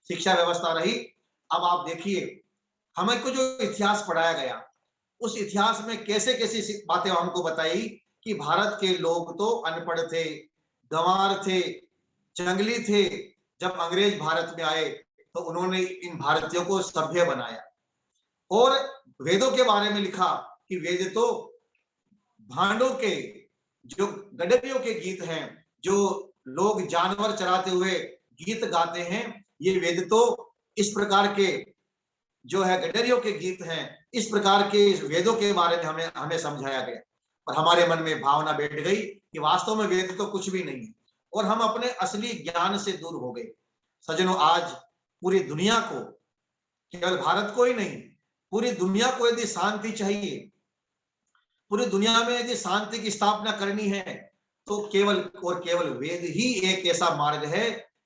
शिक्षा व्यवस्था रही। अब आप देखिए, हमें को जो इतिहास पढ़ाया गया, उस इतिहास में कैसे कैसी बातें हमको बताई कि भारत के लोग तो अनपढ़ थे, गंवार थे, जंगली थे। जब अंग्रेज भारत में आए तो उन्होंने इन भारतीयों को सभ्य बनाया। और वेदों के बारे में लिखा कि वेद तो भांडों के, जो गडरियों के गीत हैं, जो लोग जानवर चराते हुए गीत गाते हैं, ये वेद तो इस प्रकार के जो है गडरियों के गीत हैं। इस प्रकार के वेदों के बारे में हमें समझाया गया और हमारे मन में भावना बैठ गई कि वास्तव में वेद तो कुछ भी नहीं है और हम अपने असली ज्ञान से दूर हो गए। सज्जनों, आज पूरी दुनिया को, केवल भारत को ही नहीं, पूरी दुनिया को यदि शांति चाहिए, पूरी दुनिया में यदि शांति की स्थापना करनी है, तो केवल और केवल वेद ही एक ऐसा मार्ग है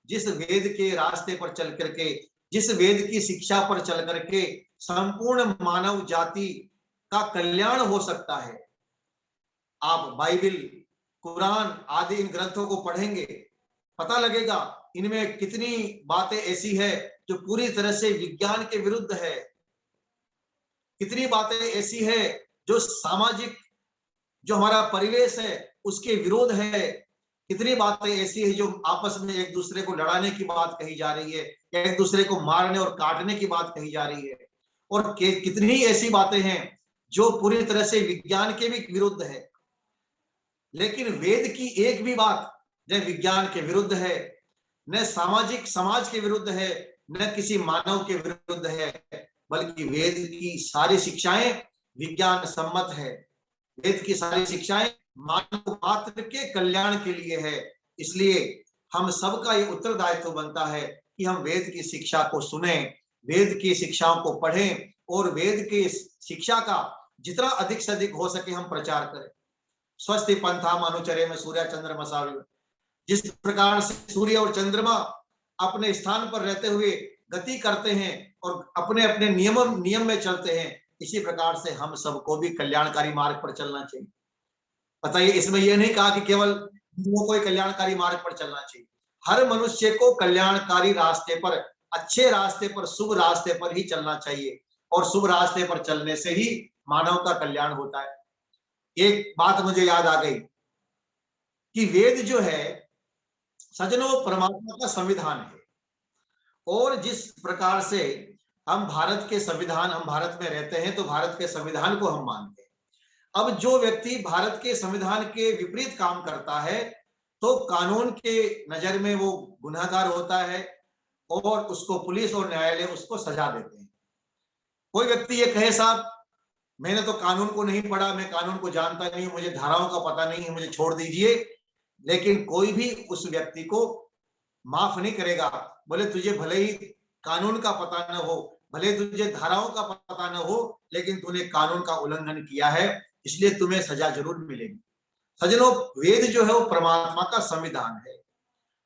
जिस वेद के रास्ते पर चल करके, जिस वेद की शिक्षा पर चल करके संपूर्ण मानव जाति का कल्याण हो सकता है। आप बाइबिल, कुरान आदि इन ग्रंथों को पढ़ेंगे, पता लगेगा इनमें कितनी बातें ऐसी है जो पूरी तरह से विज्ञान के विरुद्ध है, कितनी बातें ऐसी है जो सामाजिक, जो हमारा परिवेश है उसके विरोध है, कितनी बातें ऐसी है जो आपस में एक दूसरे को लड़ाने की बात कही जा रही है, या एक दूसरे को मारने और काटने की बात कही जा रही है, और कितनी ऐसी बातें हैं जो पूरी तरह से विज्ञान के भी विरुद्ध है। लेकिन वेद की एक भी बात न विज्ञान के विरुद्ध है, न सामाजिक समाज के विरुद्ध है, न किसी मानव के विरुद्ध है, बल्कि वेद की सारी शिक्षाएं विज्ञान सम्मत है। वेद की सारी शिक्षाएं मानव मात्र के कल्याण के लिए है। इसलिए हम सबका ये उत्तरदायित्व बनता है कि हम वेद की शिक्षा को सुने, वेद की शिक्षाओं को पढ़ें और वेद की शिक्षा का जितना अधिक से अधिक हो सके हम प्रचार करें। स्वस्ति पंथाम अनुचरे में सूर्य चंद्रमा, जिस प्रकार से सूर्य और चंद्रमा अपने स्थान पर रहते हुए गति करते हैं और अपने अपने नियम में चलते हैं, इसी प्रकार से हम सबको भी कल्याणकारी मार्ग पर चलना चाहिए। बताइए, इसमें यह नहीं कहा कि केवल हिंदुओं को ही कल्याणकारी मार्ग पर चलना चाहिए। हर मनुष्य को कल्याणकारी रास्ते पर, अच्छे रास्ते पर, शुभ रास्ते पर ही चलना चाहिए और शुभ रास्ते पर चलने से ही मानव का कल्याण होता है। एक बात मुझे याद आ गई कि वेद जो है सज्जनों परमात्मा का संविधान है, और जिस प्रकार से हम भारत के संविधान, हम भारत में रहते हैं तो भारत के संविधान को हम मानते हैं। अब जो व्यक्ति भारत के संविधान के विपरीत काम करता है तो कानून के नजर में वो गुनहगार होता है और उसको पुलिस और न्यायालय उसको सजा देते हैं। कोई व्यक्ति ये कहे, साहब मैंने तो कानून को नहीं पढ़ा, मैं कानून को जानता नहीं, मुझे धाराओं का पता नहीं है, मुझे छोड़ दीजिए, लेकिन कोई भी उस व्यक्ति को माफ नहीं करेगा। बोले तुझे भले ही कानून का पता न हो, भले तुझे धाराओं का पता न हो, लेकिन तूने कानून का उल्लंघन किया है, इसलिए तुम्हें सजा जरूर मिलेगी। सज्जनों, वेद जो है वो परमात्मा का संविधान है,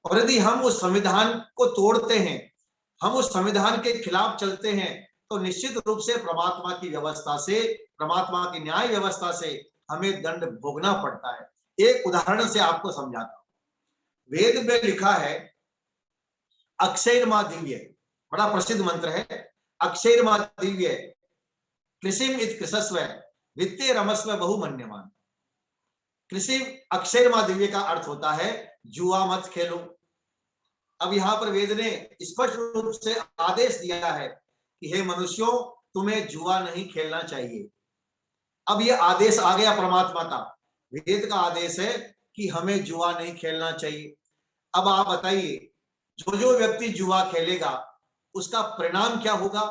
और यदि हम उस संविधान को तोड़ते हैं, हम उस संविधान के खिलाफ चलते हैं, तो निश्चित रूप से परमात्मा की व्यवस्था से, परमात्मा की न्याय व्यवस्था से हमें दंड भोगना पड़ता है। एक उदाहरण से आपको समझाता हूं। वेद में लिखा है अक्षयर्मा दिव्य, बड़ा प्रसिद्ध मंत्र है, अक्षयर्मा दिव्य कृषिम इत कृषस्व वित्ते रमस्व बहुमन्यमान। कृषि अक्षयर्मा दिव्य का अर्थ होता है जुआ मत खेलो। अब यहां पर वेद ने स्पष्ट रूप से आदेश दिया है कि हे मनुष्यों, तुम्हें जुआ नहीं खेलना चाहिए। अब ये आदेश आ गया परमात्मा का, वेद का आदेश है कि हमें जुआ नहीं खेलना चाहिए। अब आप बताइए, जो व्यक्ति जुआ खेलेगा उसका परिणाम क्या होगा?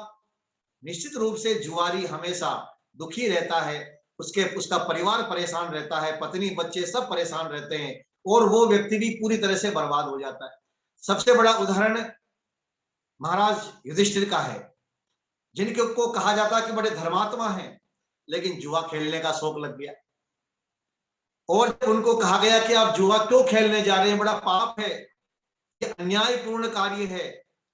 निश्चित रूप से जुआरी हमेशा दुखी रहता है, उसका परिवार परेशान रहता है, पत्नी बच्चे सब परेशान रहते हैं, और वो व्यक्ति भी पूरी तरह से बर्बाद हो जाता है। सबसे बड़ा उदाहरण महाराज युधिष्ठिर का है, जिनके को कहा जाता है कि बड़े धर्मात्मा हैं, लेकिन जुआ खेलने का शौक लग गया, और उनको कहा गया कि आप जुआ क्यों खेलने जा रहे हैं, बड़ा पाप है, ये अन्यायपूर्ण कार्य है,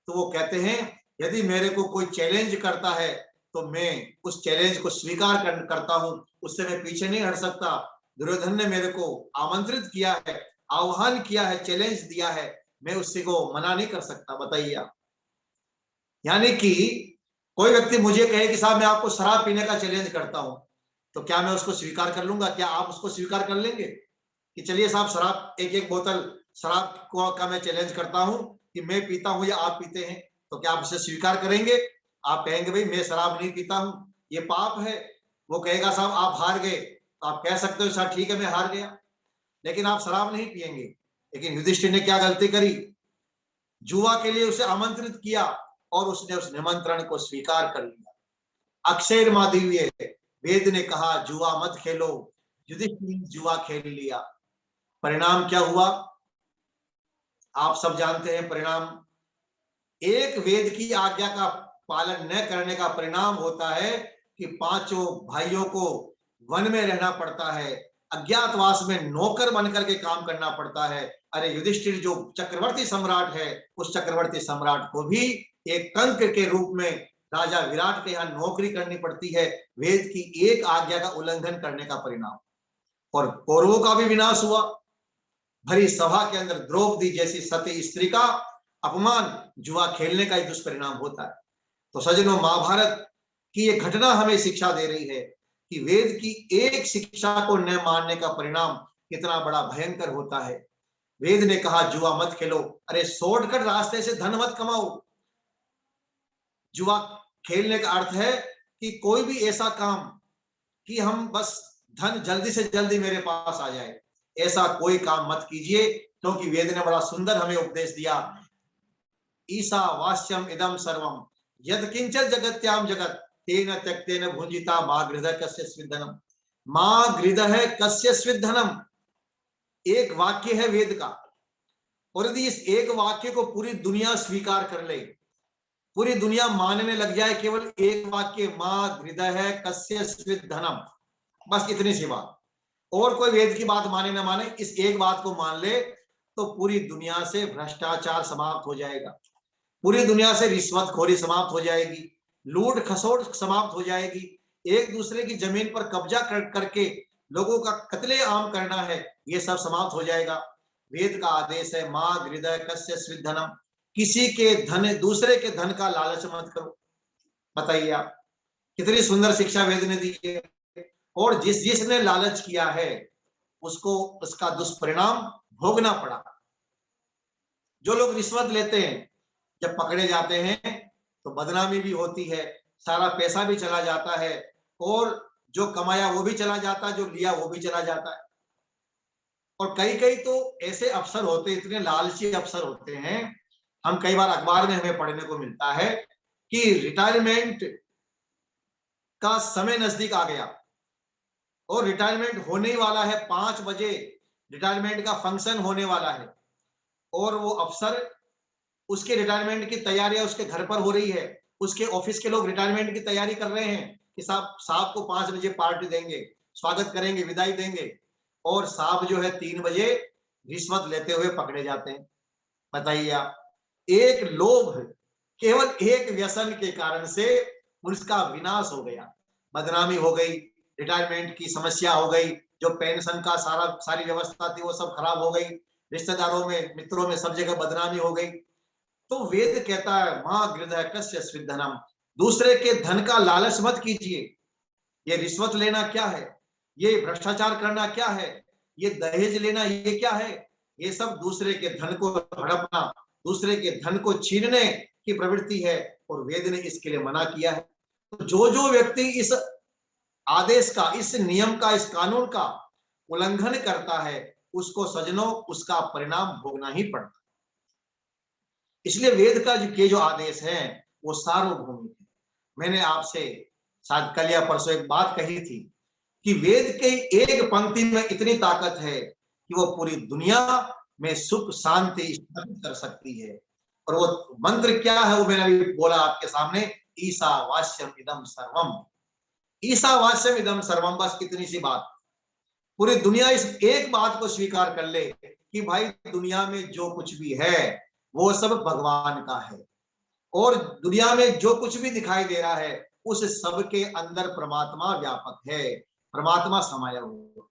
तो वो कहते हैं यदि मेरे को कोई चैलेंज करता है तो मैं उस चैलेंज को स्वीकार करता हूं, उससे मैं पीछे नहीं हट सकता। दुर्योधन ने मेरे को आमंत्रित किया है, आह्वान किया है, चैलेंज दिया है, मैं उसी को मना नहीं कर सकता। बताइए आप। यानी कि कोई व्यक्ति मुझे कहे कि साहब मैं आपको शराब पीने का चैलेंज करता हूं, तो क्या मैं उसको स्वीकार कर लूंगा? क्या आप उसको स्वीकार कर लेंगे कि चलिए साहब शराब एक बोतल शराब का मैं चैलेंज करता हूं कि मैं पीता हूं या आप पीते हैं, तो क्या आप उसे स्वीकार करेंगे? आप कहेंगे भाई मैं शराब नहीं पीता हूं, ये पाप है। वो कहेगा साहब आप हार गए, तो आप कह सकते हो सर ठीक है मैं हार गया, लेकिन आप शराब नहीं पिएंगे। लेकिन युधिष्ठिर ने क्या गलती करी? जुआ के लिए उसे आमंत्रित किया और उसने उस निमंत्रण को स्वीकार कर लिया। अक्षय माधवीय वेद ने कहा जुआ मत खेलो, युधिष्ठिर ने जुआ खेल लिया। परिणाम क्या हुआ आप सब जानते हैं। परिणाम एक वेद की आज्ञा का पालन न करने का परिणाम होता है कि पांचों भाइयों को वन में रहना पड़ता है, अज्ञातवास में नौकर बनकर के काम करना पड़ता है। अरे युधिष्ठिर जो चक्रवर्ती सम्राट है, उस चक्रवर्ती सम्राट को भी एक कंक के रूप में राजा विराट के यहाँ नौकरी करनी पड़ती है, वेद की एक आज्ञा का उल्लंघन करने का परिणाम। और कौरवों का भी विनाश हुआ। भरी सभा के अंदर द्रौपदी जैसी सती स्त्री का अपमान जुआ खेलने का ही दुष्परिणाम होता है। तो सज्जनों, महाभारत की ये घटना हमें शिक्षा दे रही है कि वेद की एक शिक्षा को न मानने का परिणाम कितना बड़ा भयंकर होता है। वेद ने कहा जुआ मत खेलो, अरे शॉर्टकट रास्ते से धन मत कमाओ। जुआ खेलने का अर्थ है कि कोई भी ऐसा काम कि हम बस धन जल्दी से जल्दी मेरे पास आ जाए, ऐसा कोई काम मत कीजिए, क्योंकि वेद ने बड़ा सुंदर हमें उपदेश दिया। ईसा वास्यम इदम सर्वम यद किंचन जगत्याम जगत तेन त्यक्तेन भुंजिता मां गृधः कस्य स्विद्धनम। मां गृधः कस्य स्विद्धनम एक वाक्य है वेद का, और यदि इस एक वाक्य को पूरी दुनिया स्वीकार कर ले, पूरी दुनिया मानने लग जाए केवल एक वाक्य मां गृधः कस्य स्विद्धनम, बस इतनी सी बात, और कोई वेद की बात माने ना माने, इस एक बात को मान ले तो पूरी दुनिया से भ्रष्टाचार समाप्त हो जाएगा, पूरी दुनिया से रिश्वतखोरी समाप्त हो जाएगी, लूट खसोट समाप्त हो जाएगी, एक दूसरे की जमीन पर कब्जा करके लोगों का कत्ले आम करना है, ये सब समाप्त हो जाएगा। वेद का आदेश है मां गृधः कस्य स्विद्धनम, किसी के धन, दूसरे के धन का लालच मत करो। बताइए आप, कितनी सुंदर शिक्षा वेद ने दी है। और जिसने लालच किया है उसको उसका दुष्परिणाम भोगना पड़ा। जो लोग रिश्वत लेते हैं जब पकड़े जाते हैं तो बदनामी भी होती है, सारा पैसा भी चला जाता है, और जो कमाया वो भी चला जाता है, जो लिया वो भी चला जाता है। और कई कई तो ऐसे अफसर होते, इतने लालची अफसर होते हैं, हम कई बार अखबार में हमें पढ़ने को मिलता है कि रिटायरमेंट का समय नजदीक आ गया और रिटायरमेंट होने वाला है, 5 बजे रिटायरमेंट का फंक्शन होने वाला है, और वो अफसर उसके रिटायरमेंट की तैयारियां उसके घर पर हो रही है, उसके ऑफिस के लोग रिटायरमेंट की तैयारी कर रहे हैं कि साहब को 5 बजे पार्टी देंगे, स्वागत करेंगे, विदाई देंगे, और साहब जो है 3 बजे रिश्वत लेते हुए पकड़े जाते हैं। बताइए आप, एक लोभ, केवल एक व्यसन के कारण से उसका विनाश हो गया, बदनामी हो गई, रिटायरमेंट की समस्या हो गई, जो पेंशन का सारी व्यवस्था थी वो सब खराब हो गई, रिश्तेदारों में, मित्रों में, सब जगह बदनामी हो गई। तो वेद कहता है मां गृधः कस्य स्विद्धनम, दूसरे के धन का लालच मत कीजिए। ये रिश्वत लेना क्या है, ये भ्रष्टाचार करना क्या है, ये दहेज लेना ये क्या है, ये सब दूसरे के धन को हड़पना, दूसरे के धन को छीनने की प्रवृत्ति है, और वेद ने इसके लिए मना किया है। तो जो व्यक्ति इस आदेश का, इस नियम का, इस कानून का उल्लंघन करता है, उसको सज्जनों उसका परिणाम भोगना ही पड़ता है। इसलिए वेद का जो आदेश है वो सार्वभौमिक है। मैंने आपसे शायद कल या परसों एक बात कही थी कि वेद के एक पंक्ति में इतनी ताकत है कि वो पूरी दुनिया में सुख शांति स्थापित कर सकती है। और वो मंत्र क्या है वो मैंने अभी बोला आपके सामने, ईशावास्यम इदम सर्वम। ईशावास्यम इदम सर्वम, बस इतनी सी बात, पूरी दुनिया इस एक बात को स्वीकार कर ले कि भाई दुनिया में जो कुछ भी है वो सब भगवान का है, और दुनिया में जो कुछ भी दिखाई दे रहा है उस सब के अंदर परमात्मा व्यापक है, परमात्मा समाया हुआ।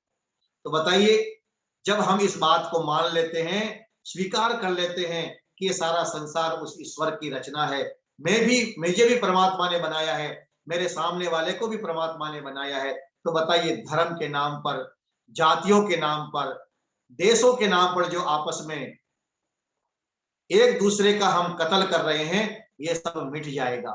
तो बताइए, जब हम इस बात को मान लेते हैं, स्वीकार कर लेते हैं कि ये सारा संसार उस ईश्वर की रचना है, मुझे भी परमात्मा ने बनाया है, मेरे सामने वाले को भी परमात्मा ने बनाया है, तो बताइए धर्म के नाम पर, जातियों के नाम पर, देशों के नाम पर जो आपस में एक दूसरे का हम कत्ल कर रहे हैं, ये सब मिट जाएगा।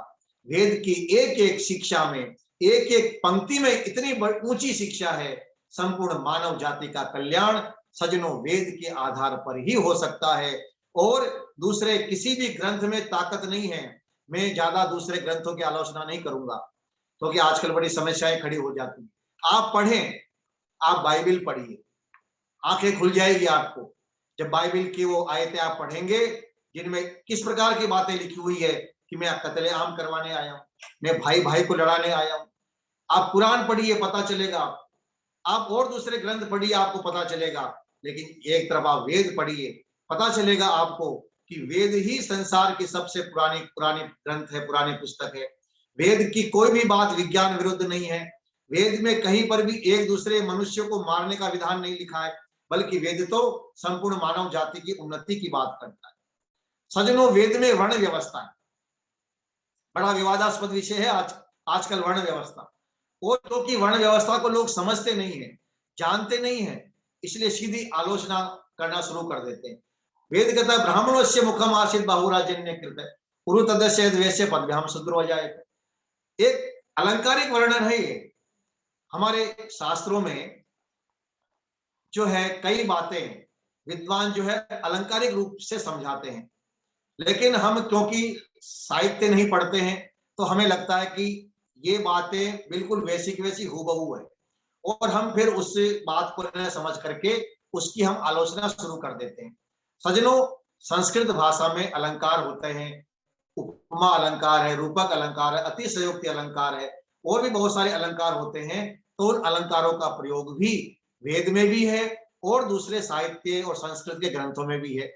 वेद की एक एक शिक्षा में, एक एक पंक्ति में इतनी ऊंची शिक्षा है। संपूर्ण मानव जाति का कल्याण सजनों वेद के आधार पर ही हो सकता है, और दूसरे किसी भी ग्रंथ में ताकत नहीं है। मैं ज्यादा दूसरे ग्रंथों की आलोचना नहीं करूंगा, क्योंकि आजकल बड़ी समस्याएं खड़ी हो जाती हैं। आप पढ़ें, आप बाइबल पढ़िए, आंखें खुल जाएगी आपको। जब बाइबल की वो आयतें आप पढ़ेंगे जिनमें किस प्रकार की बातें लिखी हुई है कि मैं कत्लेआम करवाने आया हूं, मैं भाई भाई को लड़ाने आया हूं। आप कुरान पढ़िए, पता चलेगा। आप और दूसरे ग्रंथ पढ़िए, आपको पता चलेगा। लेकिन एक तरफ आप वेद पढ़िए, पता चलेगा आपको कि वेद ही संसार की सबसे पुरानी ग्रंथ है, पुरानी पुस्तक है। वेद की कोई भी बात विज्ञान विरुद्ध नहीं है। वेद में कहीं पर भी एक दूसरे मनुष्य को मारने का विधान नहीं लिखा है, बल्कि वेद तो संपूर्ण मानव जाति की उन्नति की बात करता है। सजनों, वेद में वर्ण व्यवस्था है, बड़ा विवादास्पद विषय है आजकल वर्ण व्यवस्था। और क्योंकि वर्ण व्यवस्था को लोग समझते नहीं है, जानते नहीं है, इसलिए सीधी आलोचना करना शुरू कर देते हैं। वेद कहता है ब्राह्मणोस्य मुखम आसीत बाहुराजन्य कृत पुरु तदस्य द्वेष्य पदभ्याम शूद्रो जायते। एक अलंकारिक वर्णन है ये। हमारे शास्त्रों में जो है कई बातें विद्वान जो है अलंकारिक रूप से समझाते हैं, लेकिन हम क्योंकि साहित्य नहीं पढ़ते हैं तो हमें लगता है कि ये बातें बिल्कुल वैसी की वैसी हूबहू है, और हम फिर उस बात को न समझ करके उसकी हम आलोचना शुरू कर देते हैं। सजनों, संस्कृत भाषा में अलंकार होते हैं, उपमा अलंकार है, रूपक अलंकार है, अतिशयोक्ति अलंकार है, और भी बहुत सारे अलंकार होते हैं। तो उन अलंकारों का प्रयोग भी वेद में भी है और दूसरे साहित्य और संस्कृत के ग्रंथों में भी है।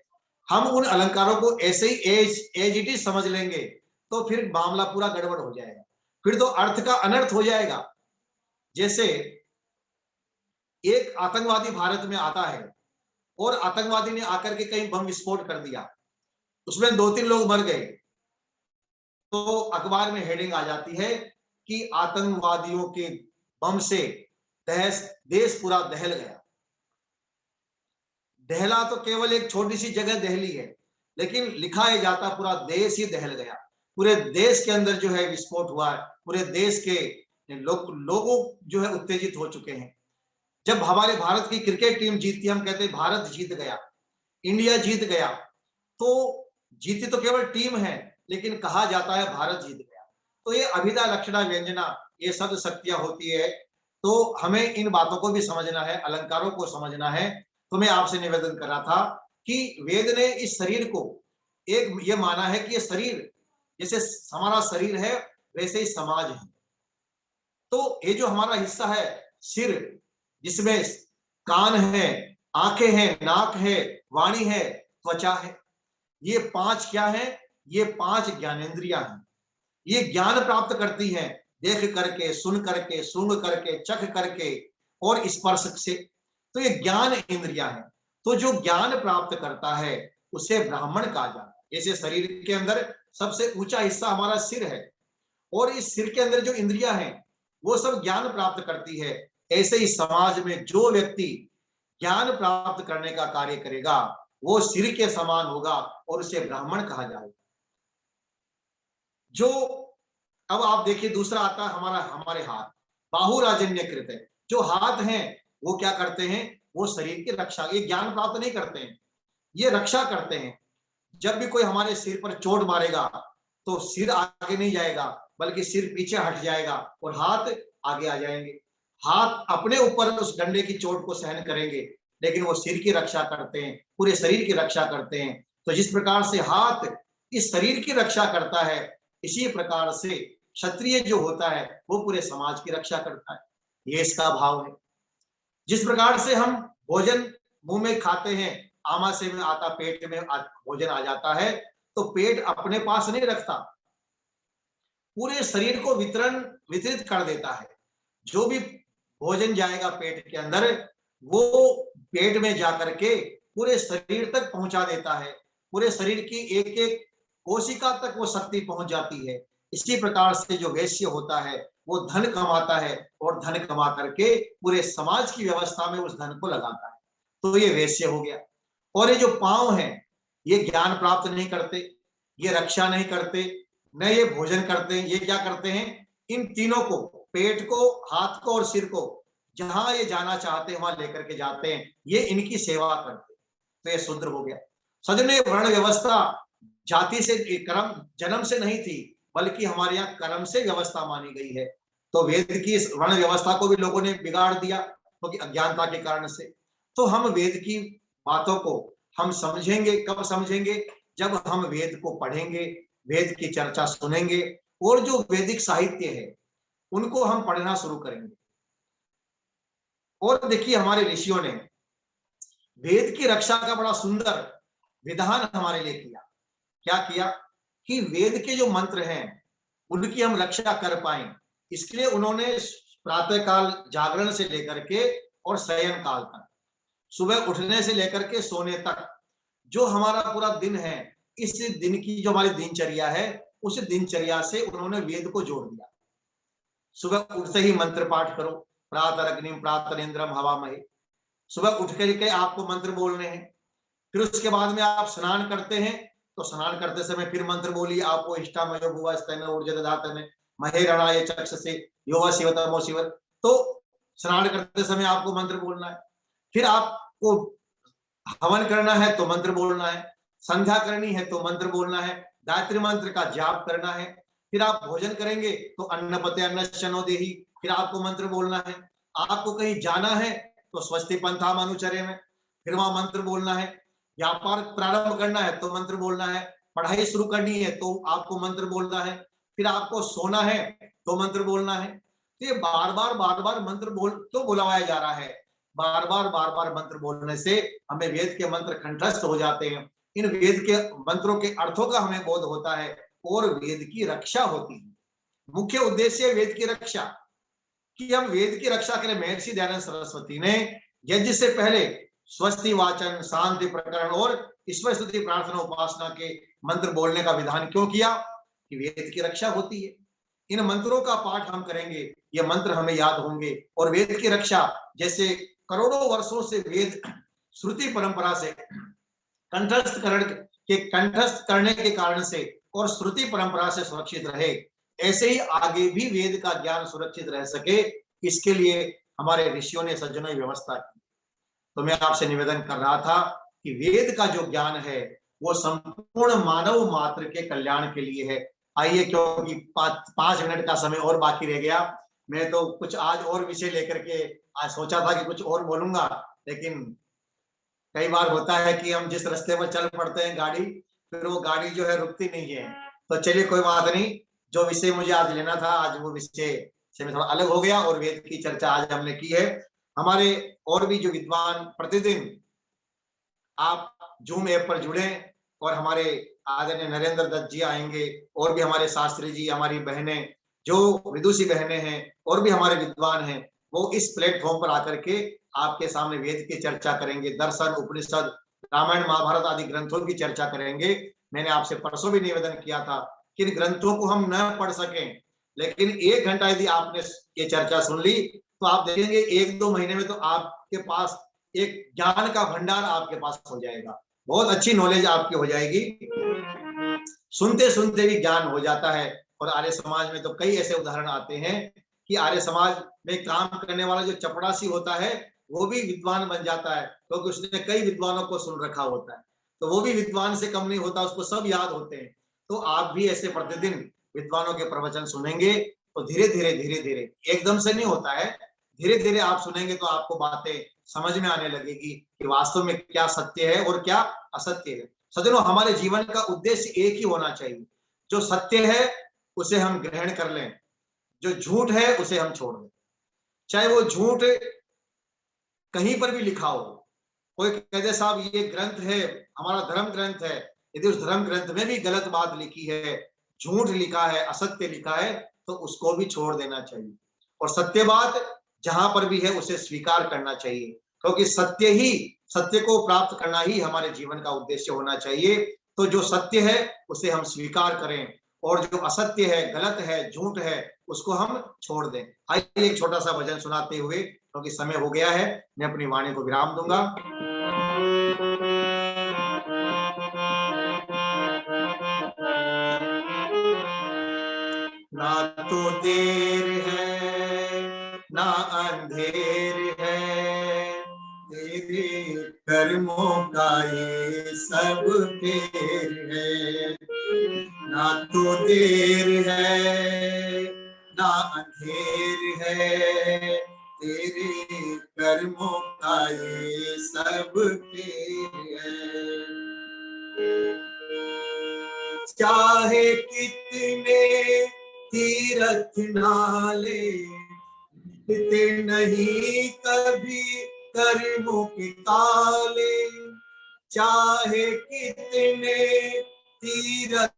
हम उन अलंकारों को ऐसे ही एज इट इज समझ लेंगे तो फिर मामला पूरा गड़बड़ हो जाएगा, फिर तो अर्थ का अनर्थ हो जाएगा। जैसे एक आतंकवादी भारत में आता है और आतंकवादी ने आकर के कहीं बम विस्फोट कर दिया, उसमें 2-3 लोग मर गए, तो अखबार में हेडिंग आ जाती है कि आतंकवादियों के बम से देश पूरा दहल गया। दहला तो केवल एक छोटी सी जगह दहली है, लेकिन लिखा है जाता पूरा देश ही दहल गया। पूरे देश के अंदर जो है विस्फोट हुआ है, पूरे देश के लोगों जो है उत्तेजित हो चुके हैं। जब हमारे भारत की क्रिकेट टीम जीतती, हम कहते हैं भारत जीत गया, इंडिया जीत गया। तो जीती तो केवल टीम है, लेकिन कहा जाता है भारत जीत गया। तो ये अभिधा लक्षणा व्यंजना, ये शब्द शक्तियां होती है। तो हमें इन बातों को भी समझना है, अलंकारों को समझना है। तो मैं आपसे निवेदन कर रहा था कि वेद ने इस शरीर को एक ये माना है कि ये शरीर जैसे हमारा शरीर है वैसे ही समाज है। तो ये जो हमारा हिस्सा है सिर, जिसमें कान है, आंखें हैं, नाक है, वाणी है, त्वचा है, ये 5 क्या है? ये 5 ज्ञानेंद्रियां हैं। ये ज्ञान प्राप्त करती हैं देख करके, सुन करके, सूंघ करके, चख करके और स्पर्श से। तो ये ज्ञान इंद्रियां हैं। तो जो ज्ञान प्राप्त करता है उसे ब्राह्मण कहा जाता है। जैसे शरीर के अंदर सबसे ऊंचा हिस्सा हमारा सिर है, और इस सिर के अंदर जो इंद्रियां हैं वो सब ज्ञान प्राप्त करती है। ऐसे ही समाज में जो व्यक्ति ज्ञान प्राप्त करने का कार्य करेगा वो सिर के समान होगा और उसे ब्राह्मण कहा जाएगा। जो अब आप देखिए दूसरा आता है हमारे हाथ, बाहुराजन्य कृत है। जो हाथ हैं वो क्या करते हैं? वो शरीर की रक्षा, ये ज्ञान प्राप्त नहीं करते हैं, ये रक्षा करते हैं। जब भी कोई हमारे सिर पर चोट मारेगा तो सिर आगे नहीं जाएगा, बल्कि सिर पीछे हट जाएगा और हाथ आगे आ जाएंगे। हाथ अपने ऊपर उस डंडे की चोट को सहन करेंगे, लेकिन वो सिर की रक्षा करते हैं, पूरे शरीर की रक्षा करते हैं। तो जिस प्रकार से हाथ इस शरीर की रक्षा करता है, इसी प्रकार से क्षत्रिय जो होता है वो पूरे समाज की रक्षा करता है। ये इसका भाव है। जिस प्रकार से हम भोजन मुंह में खाते हैं, आमाशय में आता, पेट में भोजन आ जाता है, तो पेट अपने पास नहीं रखता, पूरे शरीर को वितरित कर देता है। जो भी भोजन जाएगा पेट के अंदर, वो पेट में जाकर के पूरे शरीर तक पहुंचा देता है, पूरे शरीर की एक एक कोशिका तक वो शक्ति पहुंच जाती है। इसी प्रकार से जो वैश्य होता है वो धन कमाता है और धन कमा करके पूरे समाज की व्यवस्था में उस धन को लगाता है, तो ये वैश्य हो गया। और ये जो पांव हैं, ये ज्ञान प्राप्त नहीं करते, ये रक्षा नहीं करते, न ये भोजन करते हैं। ये क्या करते हैं, इन तीनों को, पेट को, हाथ को और सिर को, जहां ये जाना चाहते हैं वहां लेकर के जाते हैं, ये इनकी सेवा करते, तो ये शूद्र हो गया। सजने, वर्ण व्यवस्था जाति से, कर्म जन्म से नहीं थी, बल्कि हमारे यहाँ कर्म से व्यवस्था मानी गई है। तो वेद की वर्ण व्यवस्था को भी लोगों ने बिगाड़ दिया, क्योंकि अज्ञानता के कारण से। तो हम वेद की बातों को हम समझेंगे, कब समझेंगे, जब हम वेद को पढ़ेंगे, वेद की चर्चा सुनेंगे, और जो वैदिक साहित्य है उनको हम पढ़ना शुरू करेंगे। और देखिए, हमारे ऋषियों ने वेद की रक्षा का बड़ा सुंदर विधान हमारे लिए किया। क्या किया कि वेद के जो मंत्र हैं उनकी हम रक्षा कर पाए, इसके लिए उन्होंने प्रातः काल जागरण से लेकर के और शयन काल तक, सुबह उठने से लेकर के सोने तक, जो हमारा पूरा दिन है, इस दिन की जो हमारी दिनचर्या है, उस दिनचर्या से उन्होंने वेद को जोड़ दिया। सुबह उठते ही मंत्र पाठ करो, प्रातरग्निम प्रातरेंद्रम हवामहे। सुबह उठ करके आपको मंत्र बोलने हैं। फिर उसके बाद में आप स्नान करते हैं, तो स्नान करते समय फिर मंत्र बोलिए, आपको इष्टामयो भुवा स्तन ऊर्जत धातन महे रणाय चक्षसे योवा शिवतमो शिव। तो स्नान करते समय आपको मंत्र बोलना है। फिर आपको हवन करना है तो मंत्र बोलना है, संध्या करनी है तो मंत्र बोलना है, गायत्री मंत्र का जाप करना है। फिर आप भोजन करेंगे तो अन्नपते अन्नशनो देहि, फिर आपको मंत्र बोलना है। आपको कहीं जाना है तो स्वस्ति पंथाम अनुचरे में, फिर वहां मंत्र बोलना है। व्यापार प्रारंभ करना है तो मंत्र बोलना है, पढ़ाई शुरू करनी है तो आपको मंत्र बोलना है, फिर आपको सोना है तो मंत्र बोलना है। तो ये बार बार मंत्र क्यों बुलाया जा रहा है? बार बार मंत्र बोलने से हमें वेद के मंत्र कंठस्थ हो जाते हैं, इन वेद के मंत्रों के अर्थों का हमें बोध होता है और वेद की रक्षा होती है। मुख्य उद्देश्य वेद की रक्षा, कि हम वेद की रक्षा करें। महर्षि दयानंद सरस्वती ने यज्ञ से पहले स्वस्ति वाचन, शांति प्रकरण और ईश्वर स्तुति प्रार्थना उपासना के मंत्र बोलने का विधान क्यों किया? कि वेद की रक्षा होती है। इन मंत्रों का पाठ हम करेंगे, ये मंत्र हमें याद होंगे, और वेद की रक्षा, जैसे करोड़ों वर्षों से वेद श्रुति परंपरा से कंठस्थ करने के कारण से और श्रुति परंपरा से सुरक्षित रहे, ऐसे ही आगे भी वेद का ज्ञान सुरक्षित रह सके, इसके लिए हमारे ऋषियों ने सज्जनों की व्यवस्था की। तो मैं आपसे निवेदन कर रहा था कि वेद का जो ज्ञान है वो संपूर्ण मानव मात्र के कल्याण के लिए है। आइए, क्योंकि 5 मिनट का समय और बाकी रह गया, मैं तो कुछ आज और विषय लेकर के आज सोचा था कि कुछ और बोलूंगा, लेकिन कई बार होता है कि हम जिस रास्ते पर चल पड़ते हैं गाड़ी, फिर वो गाड़ी जो है रुकती नहीं है। तो चलिए, कोई बात नहीं, जो विषय मुझे आज लेना था, आज वो विषय से मैं थोड़ा अलग हो गया और वेद की चर्चा आज हमने की है। हमारे और भी जो विद्वान प्रतिदिन आप जूम ऐप पर जुड़े, और हमारे आदरणीय नरेंद्र दत्त जी आएंगे, और भी हमारे शास्त्री जी, हमारी बहनें जो विदुषी बहनें हैं, और भी हमारे विद्वान हैं, वो इस प्लेटफॉर्म पर आकर के आपके सामने वेद की चर्चा करेंगे, दर्शन, उपनिषद, रामायण, महाभारत आदि ग्रंथों की चर्चा करेंगे। मैंने आपसे परसों भी निवेदन किया था कि इन ग्रंथों को हम न पढ़ सकें, लेकिन 1 घंटा यदि आपने ये चर्चा सुन ली तो आप देखेंगे 1-2 महीने में तो आपके पास एक ज्ञान का भंडार आपके पास हो जाएगा, बहुत अच्छी नॉलेज आपकी हो जाएगी। सुनते सुनते भी ज्ञान हो जाता है। और आर्य समाज में तो कई ऐसे उदाहरण आते हैं कि आर्य समाज में काम करने वाला जो चपड़ासी होता है वो भी विद्वान बन जाता है, क्योंकि उसने कई विद्वानों को सुन रखा होता है, तो वो भी विद्वान से कम नहीं होता, उसको सब याद होते हैं। तो आप भी ऐसे प्रतिदिन विद्वानों के प्रवचन सुनेंगे तो धीरे धीरे एकदम से नहीं होता है, धीरे धीरे आप सुनेंगे तो आपको बातें समझ में आने लगेगी कि वास्तव में क्या सत्य है और क्या असत्य है। सज्जनों, हमारे जीवन का उद्देश्य एक ही होना चाहिए, जो सत्य है उसे हम ग्रहण कर लें, जो झूठ है उसे हम छोड़ दें। चाहे वो झूठ कहीं पर भी लिखा हो, कोई कह दे साहब ये ग्रंथ है, हमारा धर्म ग्रंथ है, यदि उस धर्म ग्रंथ में भी गलत बात लिखी है, झूठ लिखा है, असत्य लिखा है, तो उसको भी छोड़ देना चाहिए और सत्य बात जहां पर भी है उसे स्वीकार करना चाहिए, क्योंकि सत्य को प्राप्त करना ही हमारे जीवन का उद्देश्य होना चाहिए। तो जो सत्य है उसे हम स्वीकार करें और जो असत्य है, गलत है, झूठ है, उसको हम छोड़ दें। आइए एक छोटा सा भजन सुनाते हुए, क्योंकि समय हो गया है, मैं अपनी वाणी को विराम दूंगा। ना तो देर है ना अंधेर है, तेरे कर्मों का ये सब फेर है। ना तो देर है ना अंधेर है, तेरे कर्मों का ये सब फेर है। चाहे कितने तीरथ नाले, मिटते नहीं कभी कर्मों के ताले। चाहे कितने तीरथ।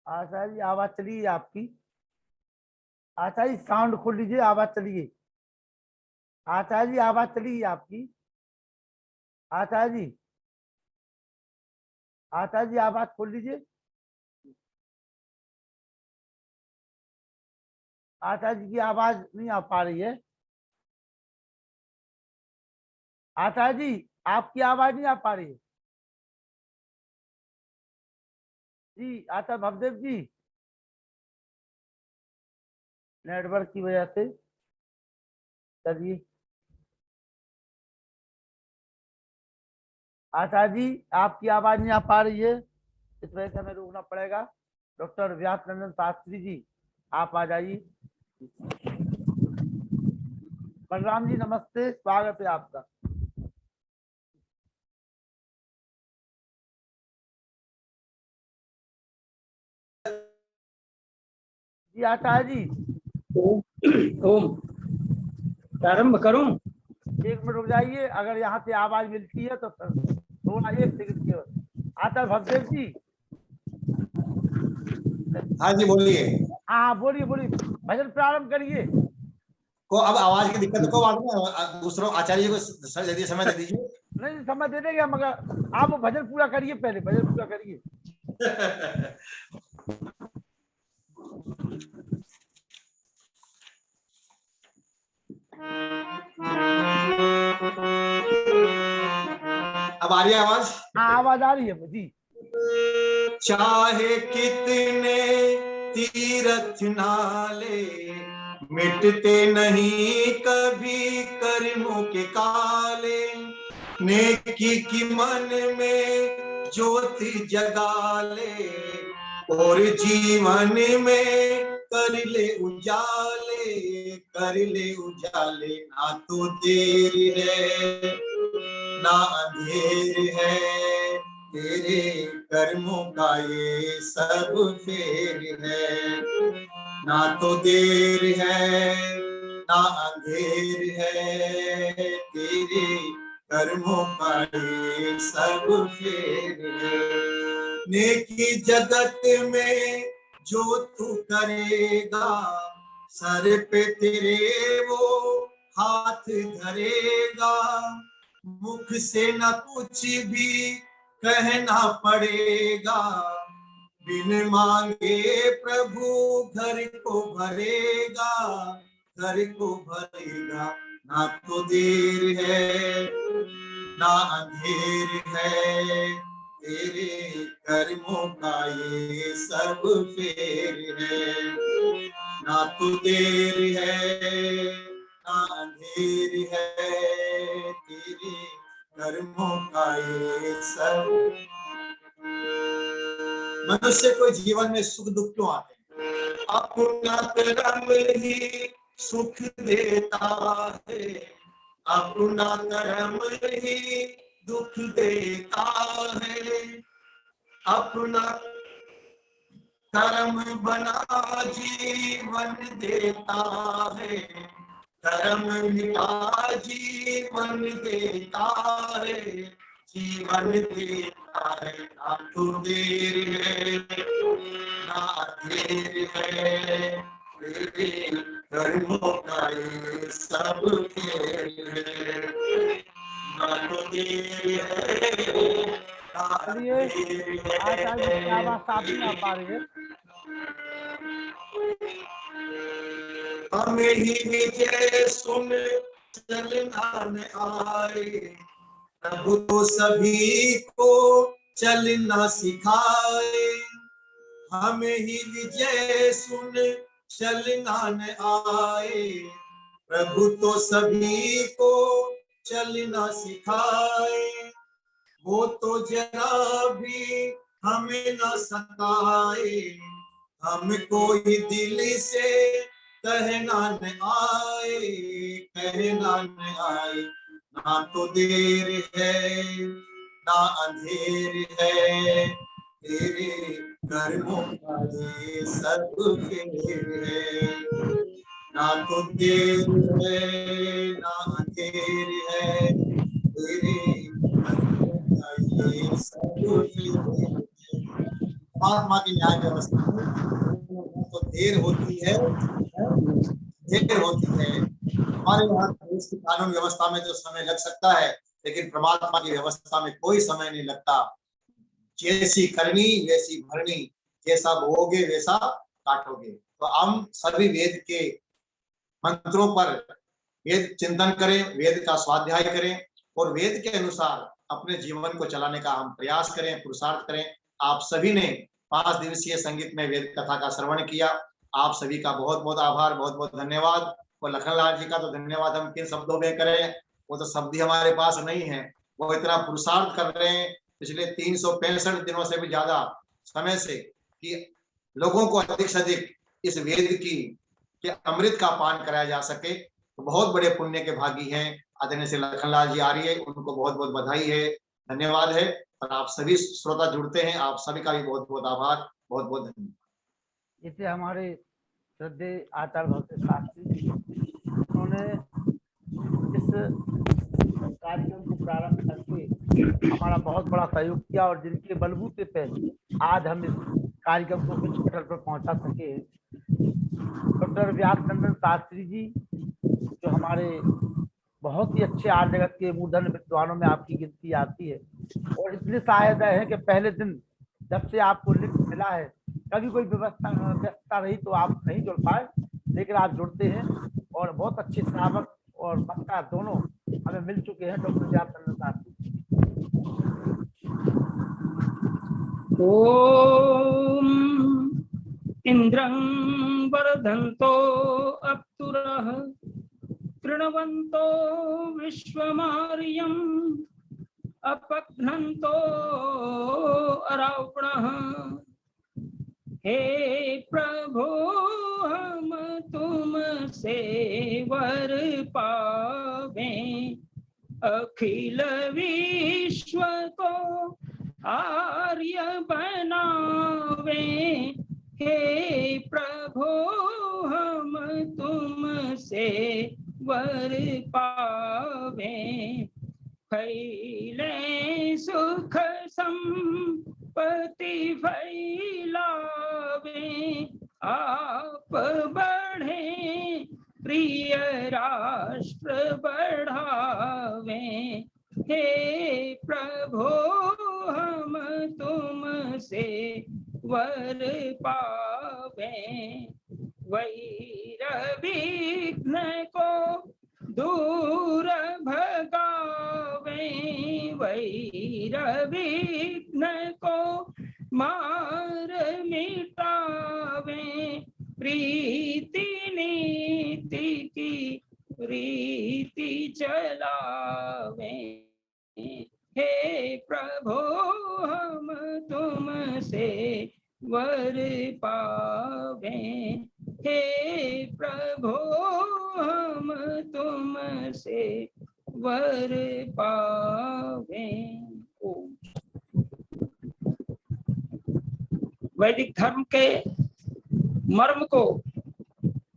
आचार्य जी आवाज चलिए आपकी। आचार्य जी साउंड खोल लीजिए, आवाज चलिए। आचार्य जी आवाज चलिए आपकी। आचार्य जी, आचार्य जी आवाज खोल लीजिए। आचार्य जी की आवाज नहीं आ पा रही है। आचार्य जी आपकी आवाज नहीं आ पा रही है। जी आचार्य भवदेव जी, नेटवर्क की वजह से। चलिए आचार्य जी आपकी आवाज नहीं आ पा रही है, इस वजह से हमें रोकना पड़ेगा। डॉक्टर व्यास नंदन शास्त्री जी आप आ जाइए। बलराम जी नमस्ते, स्वागत है आपका। जी आचार्य जी ओम प्रारंभ करूं? एक मिनट रुक जाइए, अगर यहाँ से आवाज मिलती है तो थोड़ा एक सेकंड केवल। आचार्य भवदेव जी। हाँ जी बोलिए। हाँ बोलिए बोलिए, भजन प्रारंभ करिए। को अब आवाज की दिक्कत को बाद में दूसरों आचार्य को यदि समय दे दीजिए। नहीं समय दे देंगे, मगर आप भजन पूरा करिए, पहले भजन पूरा करिए। अब आ रही है आवाज? हाँ आवाज आ रही है जी। चाहे कितने तीरथ नाले, मिटते नहीं कभी कर्मों के काले। नेकी की मन में ज्योति जगा ले और जीवन में कर ले उजाले, कर ले उजाले। ना तो देर है ना अंधेर है, तेरे कर्मों का ये सब फेर है। ना तो देर है ना अंधेर है, तेरे कर्मों का ये सब फेर है। नेकी जगत में जो तू करेगा, सर पे तेरे वो हाथ धरेगा। मुख से न कुछ भी कहना पड़ेगा, बिन मांगे प्रभु घर को भरेगा, घर को भरेगा। ना तो देर है ना अंधेर है, तेरे कर्मों का ये सब फेर है। ना तो देर है ना अंधेर है, तेरे कर्मों का ये सब। मनुष्य को जीवन में सुख दुख क्यों आते हैं? अपना कर्म ही सुख देता है, अपना कर्म ही दुख देता है। अपना कर्म बना जीवन देता है, धर्म मिटा जीवन देता है, जीवन देता है। ना तो देर है ना देर है, तेरे कर्मों का ये सब खेल है। ना तो देर है ना चलिए देर आचार्य जी की है, आवाज साफ नहीं आ पा रही है। हमें ही विजय सुन चलना न आए, प्रभु तो सभी को चलना सिखाए। हमें ही विजय सुन चलना न आए, प्रभु तो सभी को चलना सिखाए। वो तो जरा भी हमें न सताए, हमको ही दिल से कहना न आए, कहना न आए। ना तो देर है ना अंधेर है, तेरे कर्मों का ये सब खेल है। ना तो देर है ना अंधेर है, तेरे कर्मों का ये सब खेल है। परमात्मा की न्याय व्यवस्था में तो देर होती है, देर होती है। हमारे यहाँ देश की कानून व्यवस्था में तो समय लग सकता है, लेकिन परमात्मा की व्यवस्था में कोई समय नहीं लगता। जैसी करनी वैसी भरनी, जैसा बोओगे वैसा काटोगे। तो हम सभी वेद के मंत्रों पर वेद चिंतन करें, वेद का स्वाध्याय करें और वेद के अनुसार अपने जीवन को चलाने का हम प्रयास करें, पुरुषार्थ करें। आप सभी ने 5 दिवसीय संगीत में वेद कथा का श्रवण किया, आप सभी का बहुत बहुत आभार, बहुत बहुत धन्यवाद। और लखनलाल जी का तो धन्यवाद हम किन शब्दों में करें, वो तो शब्द ही हमारे पास नहीं है। वो इतना पुरुषार्थ कर रहे हैं पिछले 365 दिनों से भी ज्यादा समय से कि लोगों को अधिक से अधिक इस वेद की के अमृत का पान कराया जा सके। तो बहुत बड़े पुण्य के भागी हैं आदरणीय श्री लखनलाल जी आर्य, उनको बहुत बहुत बधाई है, धन्यवाद है। और आप सभी श्रोता जुड़ते हैं, आप सभी का भी बहुत बहुत आभार, बहुत बहुत धन्यवाद। इसे हमारे श्रद्धेय आचार्य भक्त शास्त्री जी, उन्होंने इस कार्यक्रम को प्रारंभ करके हमारा बहुत बड़ा सहयोग किया और जिनके बलबूते पे आज हम इस कार्यक्रम को विश्व पटल पर पहुंचा सके। डॉक्टर व्यास नंदन शास्त्री जी, जो हमारे बहुत ही अच्छे आर्य जगत के मूर्धन्य विद्वानों में आपकी गिनती आती है और इतने सहायता है कि पहले दिन जब से आपको लिंक मिला है, कभी कोई व्यवस्था रही तो आप नहीं जुड़ पाए, लेकिन आप जुड़ते हैं और बहुत अच्छे श्रावक और वक्ता दोनों हमें मिल चुके हैं। डॉक्टर व्यास नंदन शास्त्री। ओम इंद्रं वर्धन्तो अप्सुरः कृण्वन्तो विश्वमार्यम् अपघ्नन्तो अरावणः। हे प्रभु हम तुमसे वर पावे, अखिल विश्व को आर्य बनावे। हे प्रभु हम तुमसे वर पावे, फैले सुख संपत्ति फैलावे। आप बढ़े प्रिय राष्ट्र बढ़ावे। हे प्रभु हम तुमसे वर पावे, वैर विघ्न को दूर भगावे। वैर विघ्न को मार मिटावे, प्रीति नीति की रीति चलावे। हे प्रभु हम तुमसे वर पावे, हे प्रभु हम तुमसे वर पावे। वैदिक धर्म के मर्म को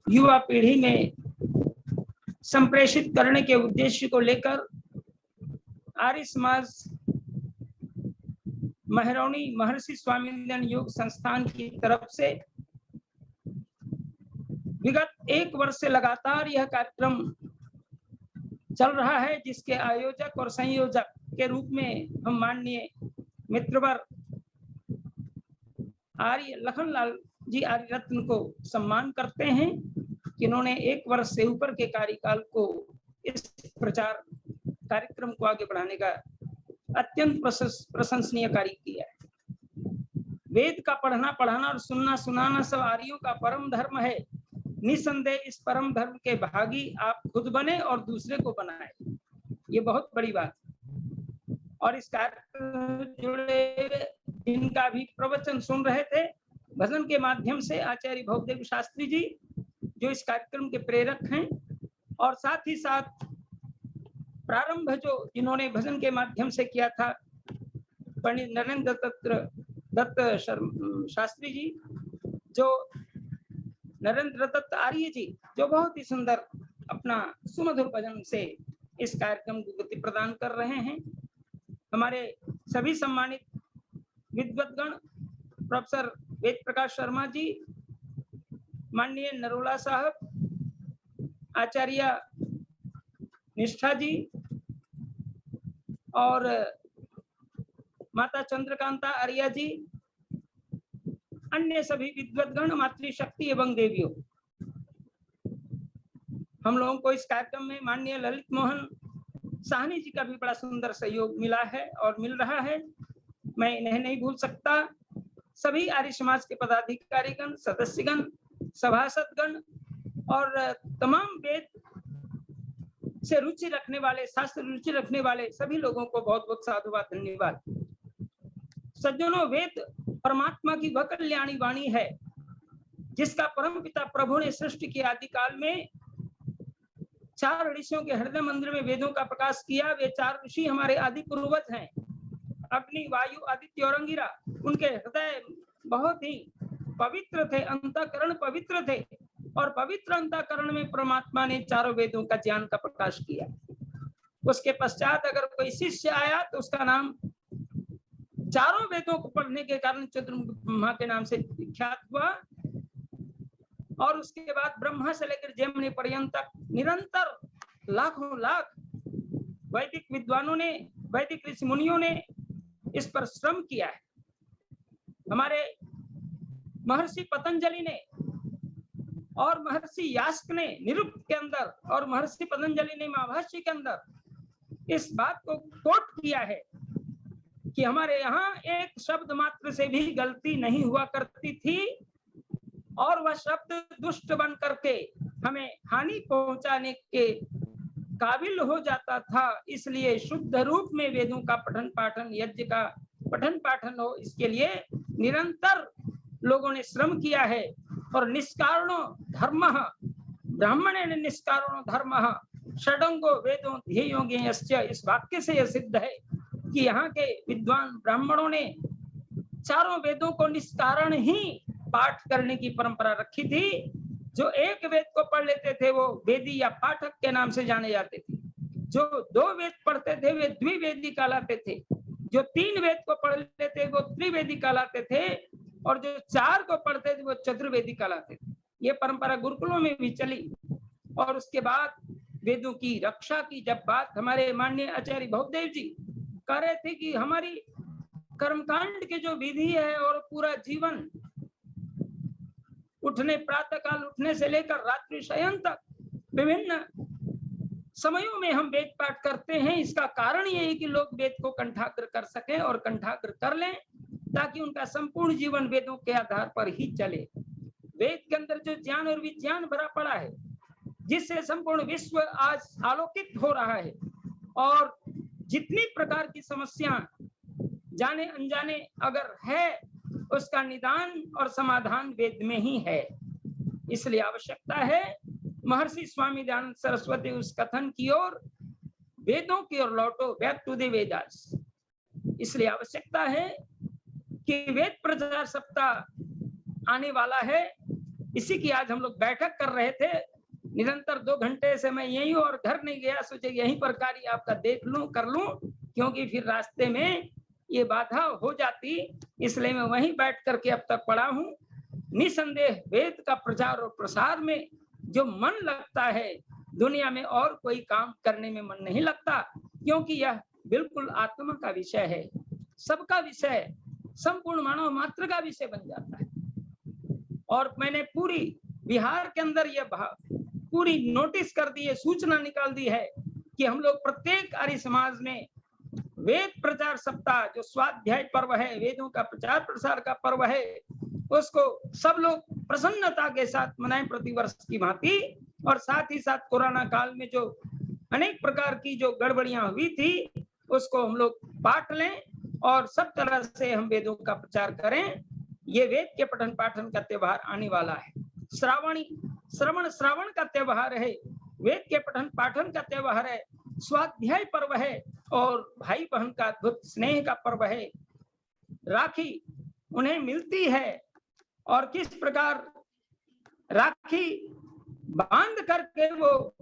युवा पीढ़ी में संप्रेषित करने के उद्देश्य को लेकर आर्य समाज महरौनी महर्षि स्वामीनारायण योग संस्थान की तरफ से विगत 1 वर्ष से लगातार यह कार्यक्रम चल रहा है, जिसके आयोजक और संयोजक के रूप में हम माननीय मित्रवर आर्य लखनलाल जी आर्य रत्न को सम्मान करते हैं कि इन्होंने 1 वर्ष से ऊपर के कार्यकाल को इस प्रचार कार्यक्रम को आगे बढ़ाने का अत्यंत प्रशंसनीय कार्य किया है। वेद का पढ़ना पढ़ाना और सुनना सुनाना सब आर्यों का परम धर्म है। निसंदेह इस परम धर्म के भागी आप खुद बने और दूसरे को बनाए, ये बहुत बड़ी बात। और इस कार्यक्रम से जुड़े जिनका भी प्रवचन सुन रहे थे भजन के माध्यम से आचार्य भवदेव शास्त्री जी, जो इस कार्यक्रम के प्रेरक हैं, और साथ ही साथ प्रारंभ जो जिन्होंने भजन के माध्यम से किया था पंडित नरेंद्र दत्त शास्त्री जी, जो नरेंद्र दत्त आर्य जी, जो बहुत ही सुंदर अपना सुमधुर भजन से इस कार्यक्रम को गति प्रदान कर रहे हैं। हमारे सभी सम्मानित विद्वद्गण, प्रोफेसर वेद प्रकाश शर्मा जी, माननीय नरोला साहब, आचार्य निष्ठा जी और माता चंद्रकांता आर्या जी, अन्य सभी विद्वद्गण, मातृशक्ति एवं देवियों, हम लोगों को इस कार्यक्रम में माननीय ललित मोहन साहनी जी का भी बड़ा सुंदर सहयोग मिला है और मिल रहा है। मैं इन्हें नहीं भूल सकता। सभी आर्य समाज के पदाधिकारीगण, सदस्यगण, सभासदगण और तमाम वेद से रुचि रखने वाले, शास्त्र रुचि रखने वाले सभी लोगों को बहुत बहुत साधुवाद, धन्यवाद। सज्जनों, वेद परमात्मा की वह कल्याणी वाणी है जिसका परम पिता प्रभु ने सृष्टि के आदि काल में 4 ऋषियों के हृदय मंदिर में वेदों का प्रकाश किया। वे 4 ऋषि हमारे आदि पूर्वज हैं, अग्नि, वायु, आदित्य और अंगिरा। उनके हृदय बहुत ही पवित्र थे, अंतःकरण पवित्र थे, और पवित्र अंतःकरण में परमात्मा ने 4 वेदों का ज्ञान का प्रकाश किया। उसके पश्चात अगर कोई शिष्य आया तो उसका नाम 4 वेदों को पढ़ने के कारण चतुर्मुख ब्रह्मा के नाम से विख्यात हुआ। और उसके बाद ब्रह्मा से लेकर जैमिनी पर्यंत तक निरंतर लाखों लाख वैदिक विद्वानों ने, वैदिक ऋषि मुनियों ने इस पर श्रम किया है। हमारे महर्षि पतंजलि ने और महर्षि यास्क ने निरुक्त के अंदर और महर्षि पतंजलि ने महाभाष्य के अंदर इस बात को कोट किया है कि हमारे यहाँ एक शब्द मात्र से भी गलती नहीं हुआ करती थी और वह शब्द दुष्ट बन करके हमें हानि पहुंचाने के काबिल हो जाता था। इसलिए शुद्ध रूप में वेदों का पठन पाठन, यज्ञ का पठन पाठन हो, इसके लिए निरंतर लोगों ने श्रम किया है। और निष्कारणो धर्म ब्राह्मणे निष्कारणो धर्म षडंगो वेदों ध्येयो ज्ञेयश्च, इस वाक्य से यह सिद्ध है कि यहाँ के विद्वान ब्राह्मणों ने 4 वेदों को निष्कारण ही पाठ करने की परंपरा रखी थी। जो एक वेद को पढ़ लेते थे वो वेदी या पाठक के नाम से जाने जाते थे। जो 2 वेद पढ़ते थे वे द्विवेदी कहलाते थे। जो 3 वेद को पढ़ लेते वो त्रिवेदी कहलाते थे, और जो 4 को पढ़ते थे वो चतुर्वेदी कहलाते थे। ये परंपरा गुरुकुलों में भी चली। और उसके बाद वेदों की रक्षा की जब बात हमारे माननीय आचार्य भवदेव जी कह रहे थे कि हमारी कर्मकांड के जो विधि है और पूरा जीवन उठने, प्रातः काल उठने से लेकर रात्रि शयन तक विभिन्न समयों में हम वेद पाठ करते हैं। इसका कारण ये है कि लोग वेद को कंठाग्र कर सकें और कंठाग्र कर लें ताकि उनका संपूर्ण जीवन वेदों के आधार पर ही चले। वेद के अंदर जो ज्ञान और विज्ञान भरा पड़ा है जिससे संपूर्ण विश्व आज आलोकित हो रहा है, और जितनी प्रकार की समस्या जाने अनजाने अगर है उसका निदान और समाधान वेद में ही है। इसलिए आवश्यकता है महर्षि स्वामी दयानंद सरस्वती उस कथन की ओर, वेदों की ओर लौटो, बैक टू द वेदास। इसलिए आवश्यकता है कि वेद प्रचार सप्ताह आने वाला है। इसी की आज हम लोग बैठक कर रहे थे निरंतर 2 घंटे से मैं यहीं हूँ और घर नहीं गया, सोचे यहीं पर कार्य आपका देख लूं, कर लूं, क्योंकि फिर रास्ते में ये बाधा हो जाती, इसलिए मैं वहीं बैठ करके अब तक पढ़ा हूँ। निसंदेह वेद का प्रचार और प्रसार में जो मन लगता है, दुनिया में और कोई काम करने में मन नहीं लगता, क्योंकि यह बिल्कुल आत्मा का विषय है, सबका विषय, संपूर्ण मानव मात्र का विषय बन जाता है। और मैंने पूरी बिहार के अंदर यह पूरी नोटिस कर दी है, सूचना निकाल दी है कि हम लोग प्रत्येक आर्य समाज में वेद प्रचार सप्ताह, जो स्वाध्याय पर्व है, वेदों का प्रचार प्रसार का पर्व है, उसको सब लोग प्रसन्नता के साथ मनाएं प्रतिवर्ष की भांति। और साथ ही साथ कोरोना काल में जो अनेक प्रकार की जो गड़बड़ियां हुई थी, उसको हम लोग बांट लें और सब तरह से हम वेदों का प्रचार करें। ये वेद के पठन पाठन का त्योहार आने वाला है। श्रावण का त्योहार है, वेद के पठन पाठन का त्योहार है, स्वाध्याय पर्व है और भाई बहन का अद्भुत स्नेह का पर्व है। राखी उन्हें मिलती है और किस प्रकार राखी बांध करके वो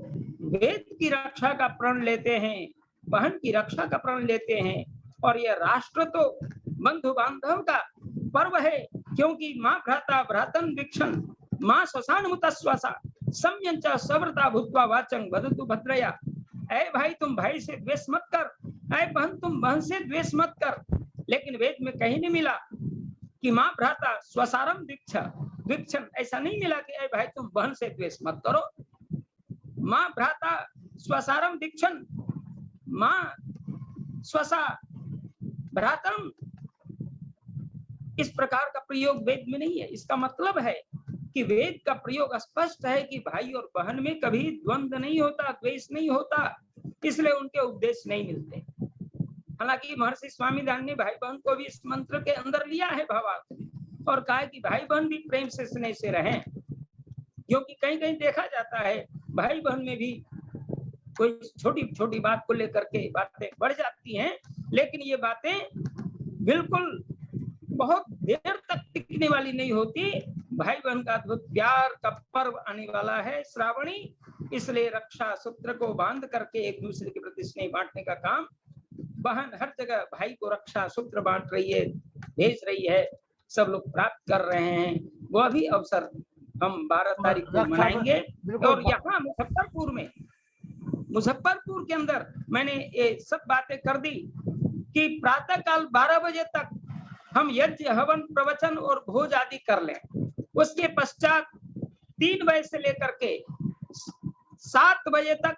वेद की रक्षा का प्रण लेते हैं, बहन की रक्षा का प्रण लेते हैं। और यह राष्ट्र तो बंधु बांधव का पर्व है, क्योंकि माँ भ्राता भ्रातन वीक्षण माँ श्वसान मुतस्वसा सम्यंच सव्रता भूत्वा वाचं वदतु भद्रया। ऐ भाई तुम भाई से द्वेष मत कर, ऐ बहन तुम बहन से द्वेष मत कर। लेकिन वेद में कहीं नहीं मिला कि माँ भ्राता स्वसारम दीक्षण, ऐसा नहीं मिला कि ऐ भाई तुम बहन से द्वेष मत करो। माँ भ्राता स्वसारम दीक्षण, माँ स्वसा भ्रातरम, इस प्रकार का प्रयोग वेद में नहीं है। इसका मतलब है कि वेद का प्रयोग स्पष्ट है कि भाई और बहन में कभी द्वंद्व नहीं होता, द्वेष नहीं होता, इसलिए उनके उपदेश नहीं मिलते। हालांकि महर्षि स्वामीदान ने भाई बहन को भी इस मंत्र के अंदर लिया है भावार्थ और कहा कि भाई बहन भी प्रेम से स्नेह से रहें, क्योंकि कहीं कहीं देखा जाता है भाई बहन में भी कोई छोटी छोटी बात को लेकर के बातें बढ़ जाती हैं, लेकिन ये बातें बिल्कुल बहुत देर तक टिकने वाली नहीं होती। भाई बहन का अद्भुत प्यार का पर्व आने वाला है श्रावणी, इसलिए रक्षा सूत्र को बांध करके एक दूसरे के प्रति स्नेह बांटने का काम बहन हर जगह भाई को रक्षा सूत्र बांट रही है, भेज रही है, सब लोग प्राप्त कर रहे हैं। वह भी अवसर हम 12 तारीख को मनाएंगे। और यहाँ मुजफ्फरपुर के अंदर मैंने ये सब बातें कर दी कि प्रातः काल 12 बजे तक हम यज्ञ हवन प्रवचन और भोज आदि कर लें। उसके पश्चात 3 बजे से लेकर के 7 बजे तक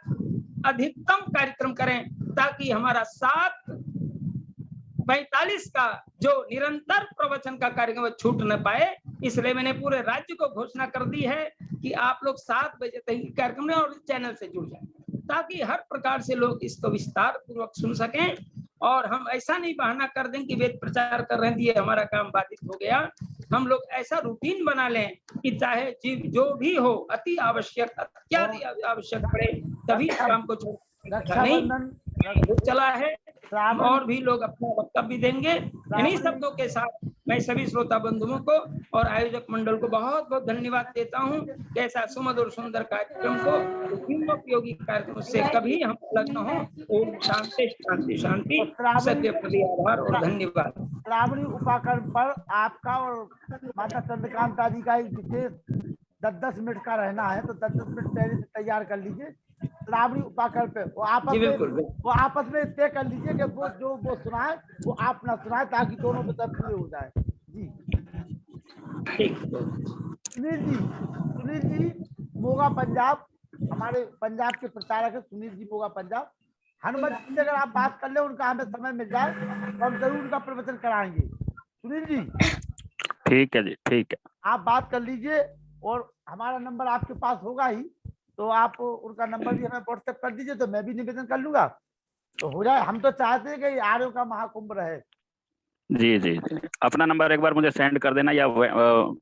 अधिकतम कार्यक्रम करें, ताकि हमारा 7:45 का जो निरंतर प्रवचन का कार्यक्रम छूट न पाए। इसलिए मैंने पूरे राज्य को घोषणा कर दी है कि आप लोग 7 बजे तक कार्यक्रम में और चैनल से जुड़ जाएं, ताकि हर प्रकार से लोग इसको विस्तार पूर्वक सुन सकें। और हम ऐसा नहीं बहाना कर दें कि वेद प्रचार कर रहे हैं, हमारा काम बाधित हो गया। हम लोग ऐसा रूटीन बना लें कि चाहे जीव जो भी हो, अति आवश्यक अत्यादि आवश्यक पड़े तभी काम को नहीं चला है। और भी लोग अपना वक्तव्य देंगे। इन्हीं शब्दों के साथ मैं सभी श्रोता बंधुओं को और आयोजक मंडल को बहुत बहुत धन्यवाद देता हूँ। कैसा सुमधुर सुंदर कार्यक्रम को, उपयोगी कार्यक्रम से कभी हम अलग न हो। ओम शांति शांति शांति। सत्य प्रति आभार और धन्यवाद। श्रावणी उपाकर्म पर आपका और माता चंद्रकांता जी का एक विशेष 10-10 मिनट का रहना है, तो 10-10 मिनट पहले से तैयार कर लीजिए। श्रावणी उपाकर्म पे वो आपस में तय कर लीजिए कि वो जो वो सुनाए वो आप ना सुनाए, ताकि दोनों पे तब पूरे हो जाए। जी सुनील जी मोगा पंजाब, हमारे पंजाब के प्रचारक है सुनील जी मोगा पंजाब। हनुमत जी से अगर आप बात कर ले, उनका हमें समय मिल जाए तो हम जरूर उनका प्रवचन कराएंगे। सुनील जी ठीक है जी, ठीक है, आप बात कर लीजिए और हमारा नंबर आपके पास होगा ही, तो आप उनका नंबर भी हमें व्हाट्सएप कर दीजिए, तो मैं भी निवेदन कर लूंगा तो हो जाए। हम तो चाहते हैं कि आर्यों का महाकुंभ रहे। जी जी जी। अपना नंबर एक बार मुझे सेंड कर देना या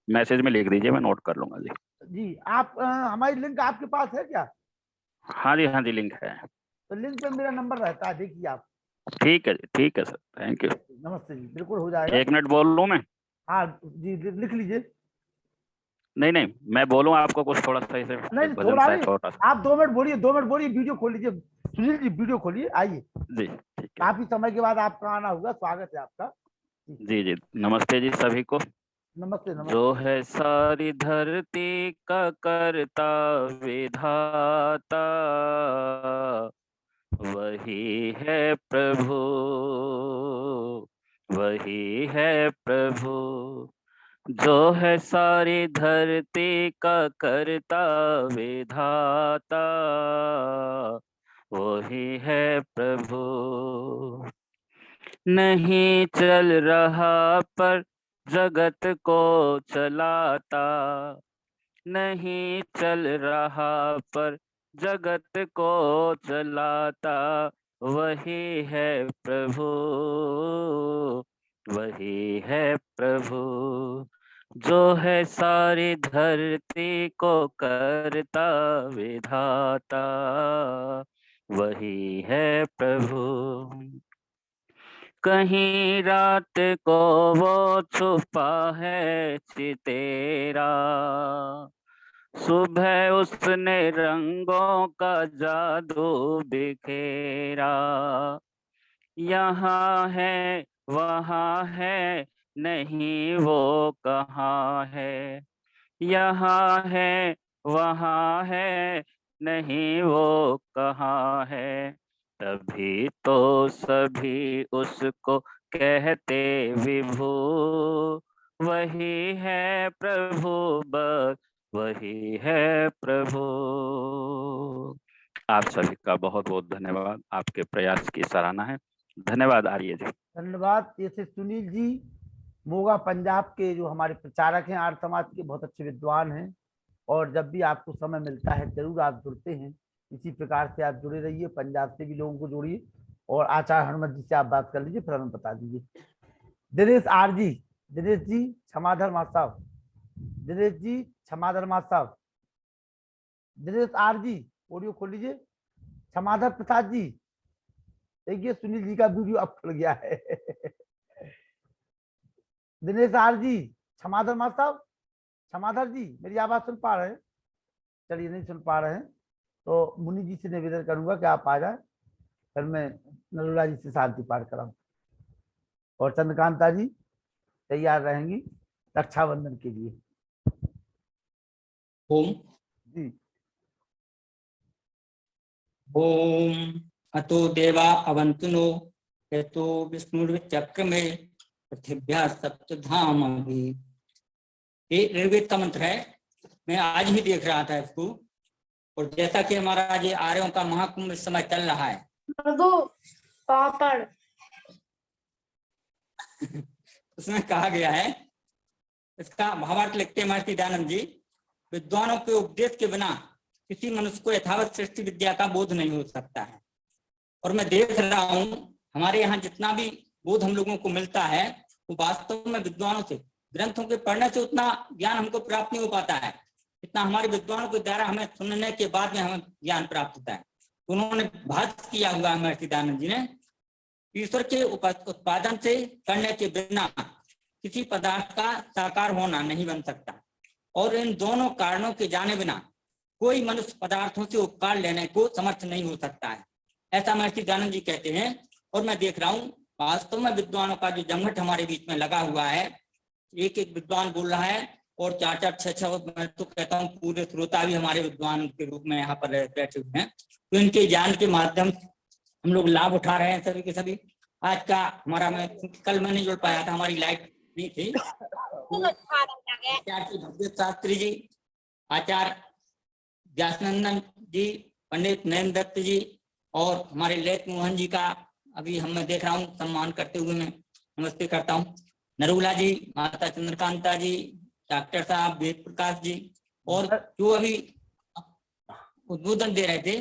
मैसेज में लिख दीजिए, मैं नोट कर लूंगा जी। जी आप हमारी लिंक आपके पास है क्या? हाँ जी लिंक है। तो लिंक पे मेरा नंबर रहता है, देखिए आप। ठीक है जी, ठीक है सर, थैंक यू। नमस्ते जी, बिल्कुल हो जाएगा। 1 मिनट बोल लूँ मैं? हाँ जी लिख लीजिए। नहीं नहीं, मैं बोलूँ आपको कुछ थोड़ा सा इसे नहीं भजन थोड़ा सा है नहीं, छोटा सा। आप 2 मिनट बोलिए, 2 मिनट बोलिए, वीडियो खोल लीजिए। सुनील जी वीडियो खोलिए, आइए। जी ठीक है। काफी समय के बाद आपका आना हुआ, स्वागत है आपका। जी जी, नमस्ते जी सभी को। नमस्ते जो नमस्ते। है सारी धरती का करता विधाता, वही है प्रभु, वही है प्रभु। जो है सारी धरती का करता विधाता, वही है प्रभु। नहीं चल रहा पर जगत को चलाता, नहीं चल रहा पर जगत को चलाता, वही है प्रभु, वही है प्रभु। जो है सारी धरती को करता विधाता, वही है प्रभु। कहीं रात को वो छुपा है चितेरा, सुबह उसने रंगों का जादू बिखेरा। यहाँ है वहाँ है, नहीं वो कहाँ है। यहाँ है वहाँ है, नहीं वो कहाँ है। तभी तो सभी उसको कहते विभु, वही है प्रभु बस, वही है प्रभु। आप सभी का बहुत बहुत धन्यवाद, आपके प्रयास की सराहना है। धन्यवाद आर्य जी। धन्यवाद। ये थे सुनील जी, मोगा पंजाब के, जो हमारे प्रचारक हैं, आर्य समाज के, बहुत अच्छे विद्वान हैं। और जब भी आपको समय मिलता है जरूर आप जुड़ते हैं, इसी प्रकार से आप जुड़े रहिए, पंजाब से भी लोगों को जोड़िए। और आचार्य हनुमत जी से आप बात कर लीजिए, फिर हमें बता दीजिए। दिनेश आर जी, दिनेश जी क्षमाधर माँ साहब, दिनेश जी क्षमाधर माँ साहब, दिनेश आर जी ऑडियो खोल लीजिए। क्षमाधर प्रसाद जी, देखिए सुनील जी का वीडियो अब खुल गया है। दिनेश आर जी, क्षमाधर माँ साहब, क्षमाधर जी मेरी आवाज सुन पा रहे हैं? चलिए नहीं सुन पा रहे हैं तो मुनि जी से निवेदन करूंगा कि आप आ जाए, फिर मैं नरुला जी से शांति पाठ कराऊं। और चंद्रकांता जी तैयार रहेंगी रक्षाबंधन के लिए। ओम जी ओम अतो देवा अवंतुनो यतो विष्णुर्चक्रमे पृथिव्या सप्तधाम। ये ऋग्वेद का मंत्र है। मैं आज ही देख रहा था इसको, और जैसा कि हमारा ये आर्यों का महाकुंभ इस समय चल रहा है, पापड़ उसमें कहा गया है, इसका भावार्थ लिखते हैं महर्षि दयानंद जी, विद्वानों के उपदेश के बिना किसी मनुष्य को यथावत सृष्टि विद्या का बोध नहीं हो सकता है। और मैं देख रहा हूं हमारे यहाँ जितना भी बोध हम लोगों को मिलता है, वो वास्तव में विद्वानों से, ग्रंथों के पढ़ने से उतना ज्ञान हमको प्राप्त नहीं हो पाता है, इतना हमारे विद्वानों के द्वारा हमें सुनने के बाद में हमें ज्ञान प्राप्त होता है। उन्होंने भाष्य किया हुआ है महर्षि दयानंद जी ने, ईश्वर के उत्पादन से करने के बिना किसी पदार्थ का साकार होना नहीं बन सकता, और इन दोनों कारणों के जाने बिना कोई मनुष्य पदार्थों से उपकार लेने को समर्थ नहीं हो सकता है, ऐसा महर्षि दयानंद जी कहते हैं। और मैं देख रहा हूँ वास्तव में विद्वानों का जो जमघट हमारे बीच में लगा हुआ है, एक एक विद्वान बोल रहा है, और चार चार छह छह, मैं तो कहता हूँ पूरे श्रोता भी हमारे विद्वान के रूप में यहाँ पर बैठे हुए हैं। तो इनके ज्ञान के माध्यम से हम लोग लाभ उठा रहे हैं सभी के सभी। आज का हमारा, मैं कल मैं नहीं जुड़ पाया था, हमारी लाइट नहीं थी। आचार्य भगवत शास्त्री जी, आचार्य व्यासनंदन जी, पंडित नरेंद्र दत्त जी, और हमारे ललित मोहन जी का अभी हम मैं देख रहा हूँ सम्मान करते हुए मैं नमस्ते करता हूँ। नरुला जी, माता चंद्रकांता जी, डॉक्टर साहब वेद प्रकाश जी, और जो अभी उद्बोधन दे रहे थे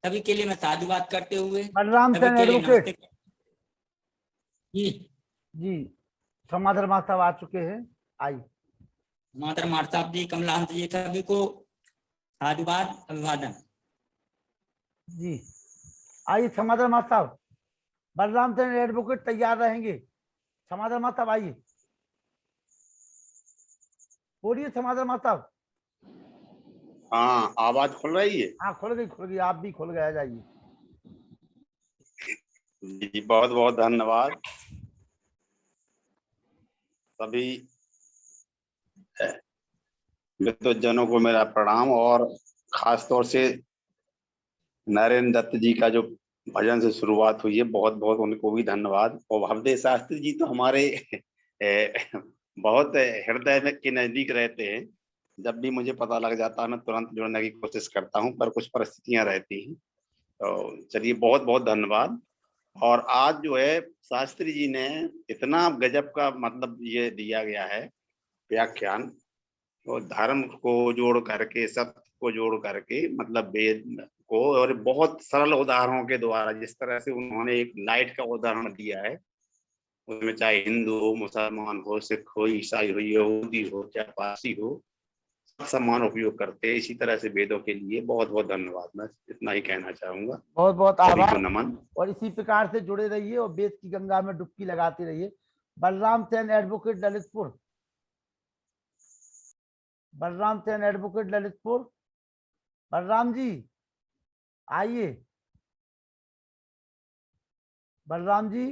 सभी के लिए मैं साधुवाद करते हुए बलराम सभी सेन के लिए एडवोकेट नमस्ते जी। जी क्षमाधर माँ साहब आ चुके हैं, आइए। मातर मार साहब जी, कमलांत जी, सभी को साधुवाद अभिवादन जी आइए क्षमाधर माँ साहब, बलराम सेन एडवोकेट तैयार रहेंगे। क्षमाधर माँ साहब आइए, बोलिए क्षमाधर माँ साहब। हाँ, आवाज खुल रही है? हाँ खुल गई, आप भी खुल गए, आ जाइए। जी, बहुत बहुत धन्यवाद सभी विद्वज्जनों को मेरा प्रणाम, और खास तौर से नरेंद्र दत्त जी का जो भजन से शुरुआत हुई है, बहुत बहुत उनको भी धन्यवाद। और भवदेव शास्त्री जी तो हमारे बहुत हृदय के नजदीक रहते हैं। जब भी मुझे पता लग जाता है मैं तुरंत जुड़ने की कोशिश करता हूं, पर कुछ परिस्थितियां रहती हैं। तो चलिए, बहुत बहुत धन्यवाद। और आज जो है शास्त्री जी ने इतना गजब का मतलब ये दिया गया है व्याख्यान, तो धर्म को जोड़ करके, सत्य को जोड़ करके, मतलब वेद को, और बहुत सरल उदाहरणों के द्वारा जिस तरह से उन्होंने एक लाइट का उदाहरण दिया है, उसमें चाहे हिंदू हो, मुसलमान हो, सिख हो, ईसाई हो, यहूदी हो, चाहे पारसी हो, सब समान उपयोग करते हैं। इसी तरह से वेदों के लिए बहुत बहुत धन्यवाद। मैं इतना ही कहना चाहूंगा। बहुत बहुत सभी को आभार, नमन। और इसी प्रकार से जुड़े रहिए और वेद की गंगा में डुबकी लगाते रहिए। बलराम सेन एडवोकेट ललितपुर, बलराम सेन एडवोकेट ललितपुर, बलराम जी आइए। बलराम जी,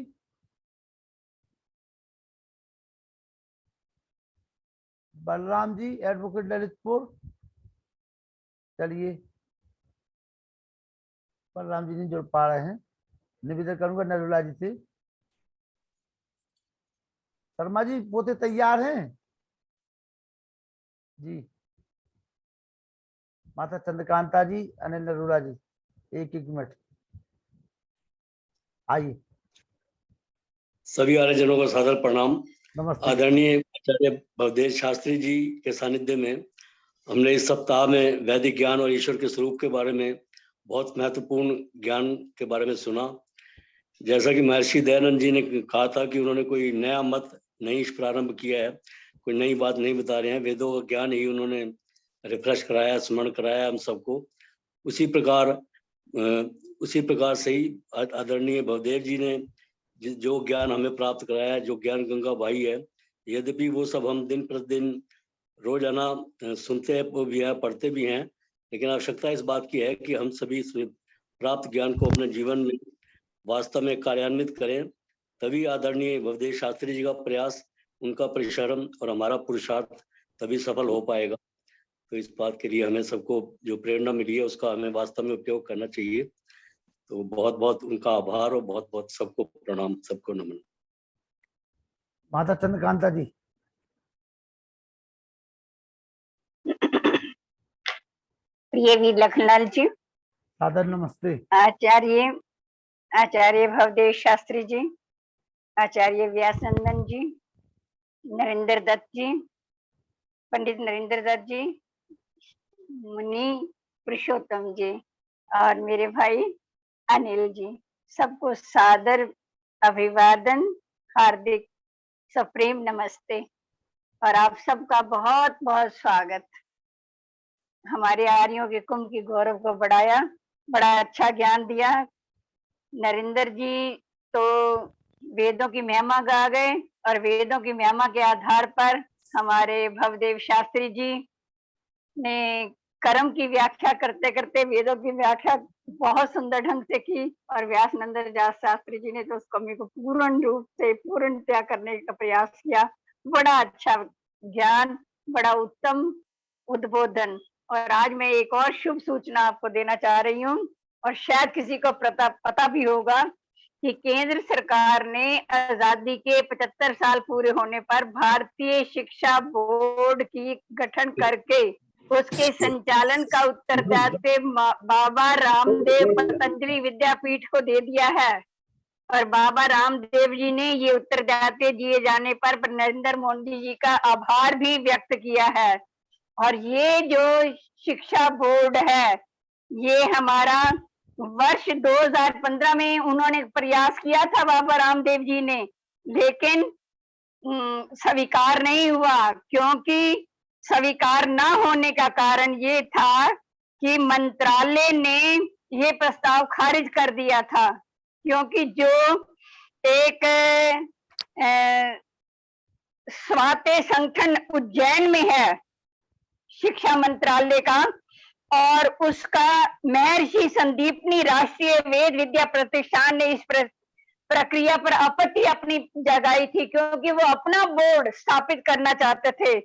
बलराम जी एडवोकेट ललितपुर, चलिए बलराम जी नहीं जुड़ पा रहे हैं। निवेदन करूंगा नरुला जी से। शर्मा जी पोते तैयार हैं जी। माता चंद्रकांता जी, अनिल नरुला जी, एक एक मिनट आइए। सभी आर्यजनों को सादर प्रणाम। नमस्ते। आदरणीय आचार्य भवदेव शास्त्री जी के सानिध्य में हमने इस सप्ताह में वैदिक ज्ञान और ईश्वर के स्वरूप के बारे में बहुत महत्वपूर्ण ज्ञान के बारे में सुना। जैसा कि महर्षि दयानंद जी ने कहा था कि उन्होंने कोई नया मत नहीं प्रारंभ किया है, कोई नई बात नहीं बता रहे हैं, वेदों का ज्ञान ही उन्होंने रिफ्रेश कराया, स्मरण कराया हम सबको। उसी प्रकार से ही आदरणीय भवदेव जी ने जो ज्ञान हमें प्राप्त कराया है, जो ज्ञान गंगा बहाई है, यद्यपि वो सब हम दिन प्रतिदिन रोजाना सुनते भी हैं, पढ़ते भी हैं, लेकिन आवश्यकता इस बात की है कि हम सभी इस प्राप्त ज्ञान को अपने जीवन में वास्तव में कार्यान्वित करें। तभी आदरणीय भवदेव शास्त्री जी का प्रयास, उनका परिश्रम और हमारा पुरुषार्थ तभी सफल हो पाएगा। तो इस बात के लिए हमें सबको जो प्रेरणा मिली है उसका हमें वास्तव में उपयोग करना चाहिए। तो बहुत बहुत उनका आभार और बहुत बहुत सबको प्रणाम, सबको नमन। माता चंद्रकांता जी। प्रिय वीर लखनलाल जी, सादर नमस्ते। आचार्य भवदेव शास्त्री जी, आचार्य व्यासनंदन जी, नरेंद्र दत्त जी, पंडित नरेंद्र दत्त जी, मुनि पुरुषोत्तम जी, और मेरे भाई अनिल जी, सबको सादर अभिवादन, हार्दिक सप्रेम नमस्ते, और आप सबका बहुत बहुत स्वागत। हमारे आर्यों के कुंभ की गौरव को बढ़ाया, बड़ा अच्छा ज्ञान दिया। नरेंद्र जी तो वेदों की महिमा गा गए, और वेदों की महिमा के आधार पर हमारे भवदेव शास्त्री जी ने कर्म की व्याख्या करते करते वेदों की व्याख्या बहुत सुंदर ढंग से की, और व्यासनंदन दास शास्त्री जी ने तो उस कमी को पूर्ण रूप से पूर्णतया करने का प्रयास किया। बड़ा अच्छा ज्ञान, बड़ा उत्तम उद्बोधन। और आज मैं एक और शुभ सूचना आपको देना चाह रही हूँ, और शायद किसी को पता भी होगा कि केंद्र सरकार ने आजादी के 75 साल पूरे होने पर भारतीय शिक्षा बोर्ड की गठन करके उसके संचालन का उत्तरदायित्व बाबा रामदेव पतंजलि विद्यापीठ को दे दिया है। और बाबा रामदेव जी ने ये उत्तरदायित्व दिए जाने पर नरेंद्र मोदी जी का आभार भी व्यक्त किया है। और ये जो शिक्षा बोर्ड है, ये हमारा वर्ष 2015 में उन्होंने प्रयास किया था बाबा रामदेव जी ने, लेकिन स्वीकार नहीं हुआ, क्योंकि स्वीकार न होने का कारण ये था कि मंत्रालय ने ये प्रस्ताव खारिज कर दिया था, क्योंकि जो एक स्वायत्त संगठन उज्जैन में है शिक्षा मंत्रालय का, और उसका महर्षि संदीपनी राष्ट्रीय वेद विद्या प्रतिष्ठान ने इस प्रक्रिया पर आपत्ति अपनी जगाई थी, क्योंकि वो अपना बोर्ड स्थापित करना चाहते थे।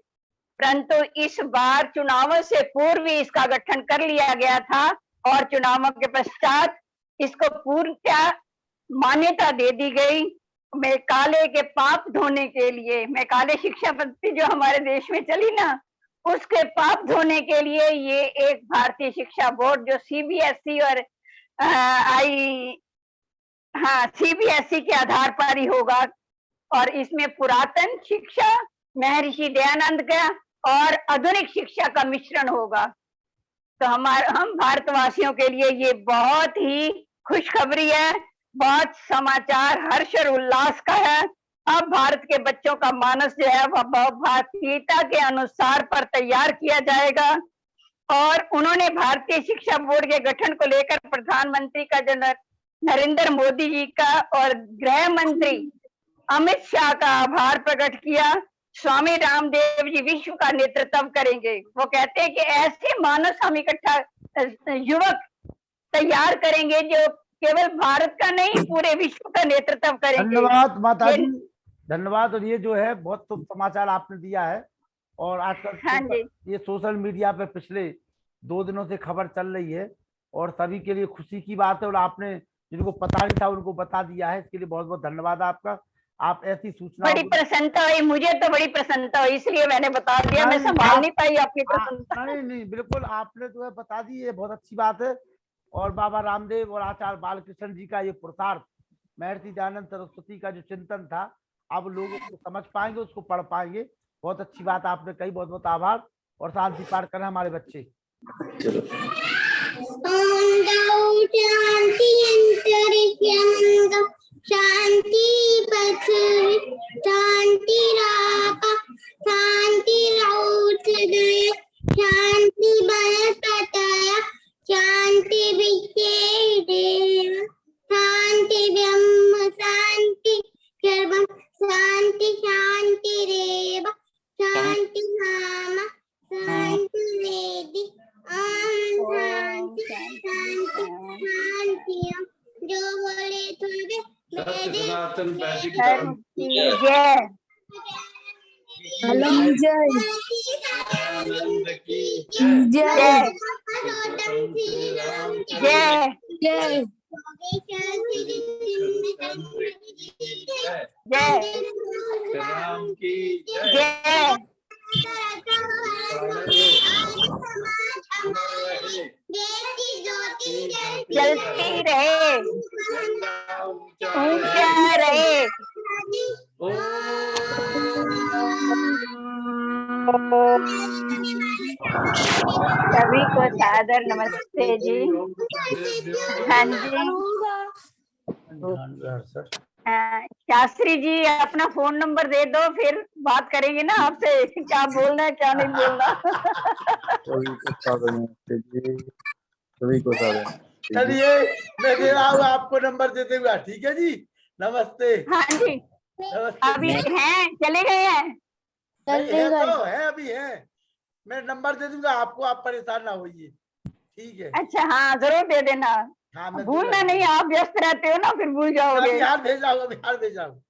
परंतु इस बार चुनावों से पूर्व ही इसका गठन कर लिया गया था और चुनावों के पश्चात इसको पूर्णतः मान्यता दे दी गई। मेघालय के पाप धोने के लिए, मेघालय शिक्षा पद्धति जो हमारे देश में चली ना, उसके पाप धोने के लिए ये एक भारतीय शिक्षा बोर्ड जो सीबीएसई और सीबीएसई के आधार पर ही होगा, और इसमें पुरातन शिक्षा, महर्षि दयानंद का और आधुनिक शिक्षा का मिश्रण होगा। तो हम भारतवासियों के लिए ये बहुत ही खुशखबरी है, बहुत समाचार हर्ष और उल्लास का है। अब भारत के बच्चों का मानस जो है वह भारतीयता के अनुसार पर तैयार किया जाएगा। और उन्होंने भारतीय शिक्षा बोर्ड के गठन को लेकर प्रधानमंत्री का जो नरेंद्र मोदी जी का और गृह मंत्री अमित शाह का आभार प्रकट किया। स्वामी रामदेव जी विश्व का नेतृत्व करेंगे। वो कहते हैं कि ऐसे मानस हम इकट्ठा युवक तैयार करेंगे जो केवल भारत का नहीं पूरे विश्व का नेतृत्व करेंगे। धन्यवाद माता जी, धन्यवाद। और ये जो है बहुत शुभ समाचार आपने दिया है। और आजकल ये सोशल मीडिया पे पिछले 2 दिनों से खबर चल रही है और सभी के लिए खुशी की बात है। और आपने जिनको पता नहीं था उनको बता दिया है, इसके लिए बहुत बहुत धन्यवाद आपका। आप ऐसी सूचना, बड़ी प्रसन्नता हुई, मुझे तो बड़ी प्रसन्नता हुई, इसलिए मैंने बता दिया। मैं संभाल नहीं पाई आपकी प्रसन्नता। नहीं, बिल्कुल आपने जो है बता दी, ये बहुत अच्छी बात है। और बाबा रामदेव और आचार्य बालकृष्ण जी का ये पुरुषार्थ, महर्षि दयानंद सरस्वती का जो चिंतन था, अब लोग उसको समझ पाएंगे, उसको पढ़ पाएंगे। बहुत अच्छी बात आपने कही, बहुत बहुत आभार। और शांति पाठ करें हमारे बच्चे। शांति पृथ्वी शांति रापा शांति रौद्रदय शांति बनस्पतय शांति विश्वेदेव शांति ब्रह्म शांति सर्वं शांति शांतिरेव शांति नाम शांति वेदी ओम शांति शांति शांति। जो बोले थोड़े सनातन वैदिक जय जय राम की जय। चलती रहे, ऊंचा रहे। सभी को सादर नमस्ते जी। हाँ जी, शास्त्री जी अपना फोन नंबर दे दो, फिर बात करेंगे ना आपसे, क्या बोलना है क्या नहीं बोलना। सभी को चलिए मैं दे रहा हूँ आपको नंबर देते हुए। ठीक है जी, नमस्ते। हाँ जी, अभी हैं, चले गए हैं? तो है, अभी है। मैं नंबर दे दूंगा आपको, आप परेशान ना होइए। ठीक है, अच्छा हाँ जरूर दे देना। हाँ, भूलना नहीं, आप व्यस्त रहते हो ना, फिर भूल जाओगे। बिहार भेजा हूँ, बिहार भेजा हूँ।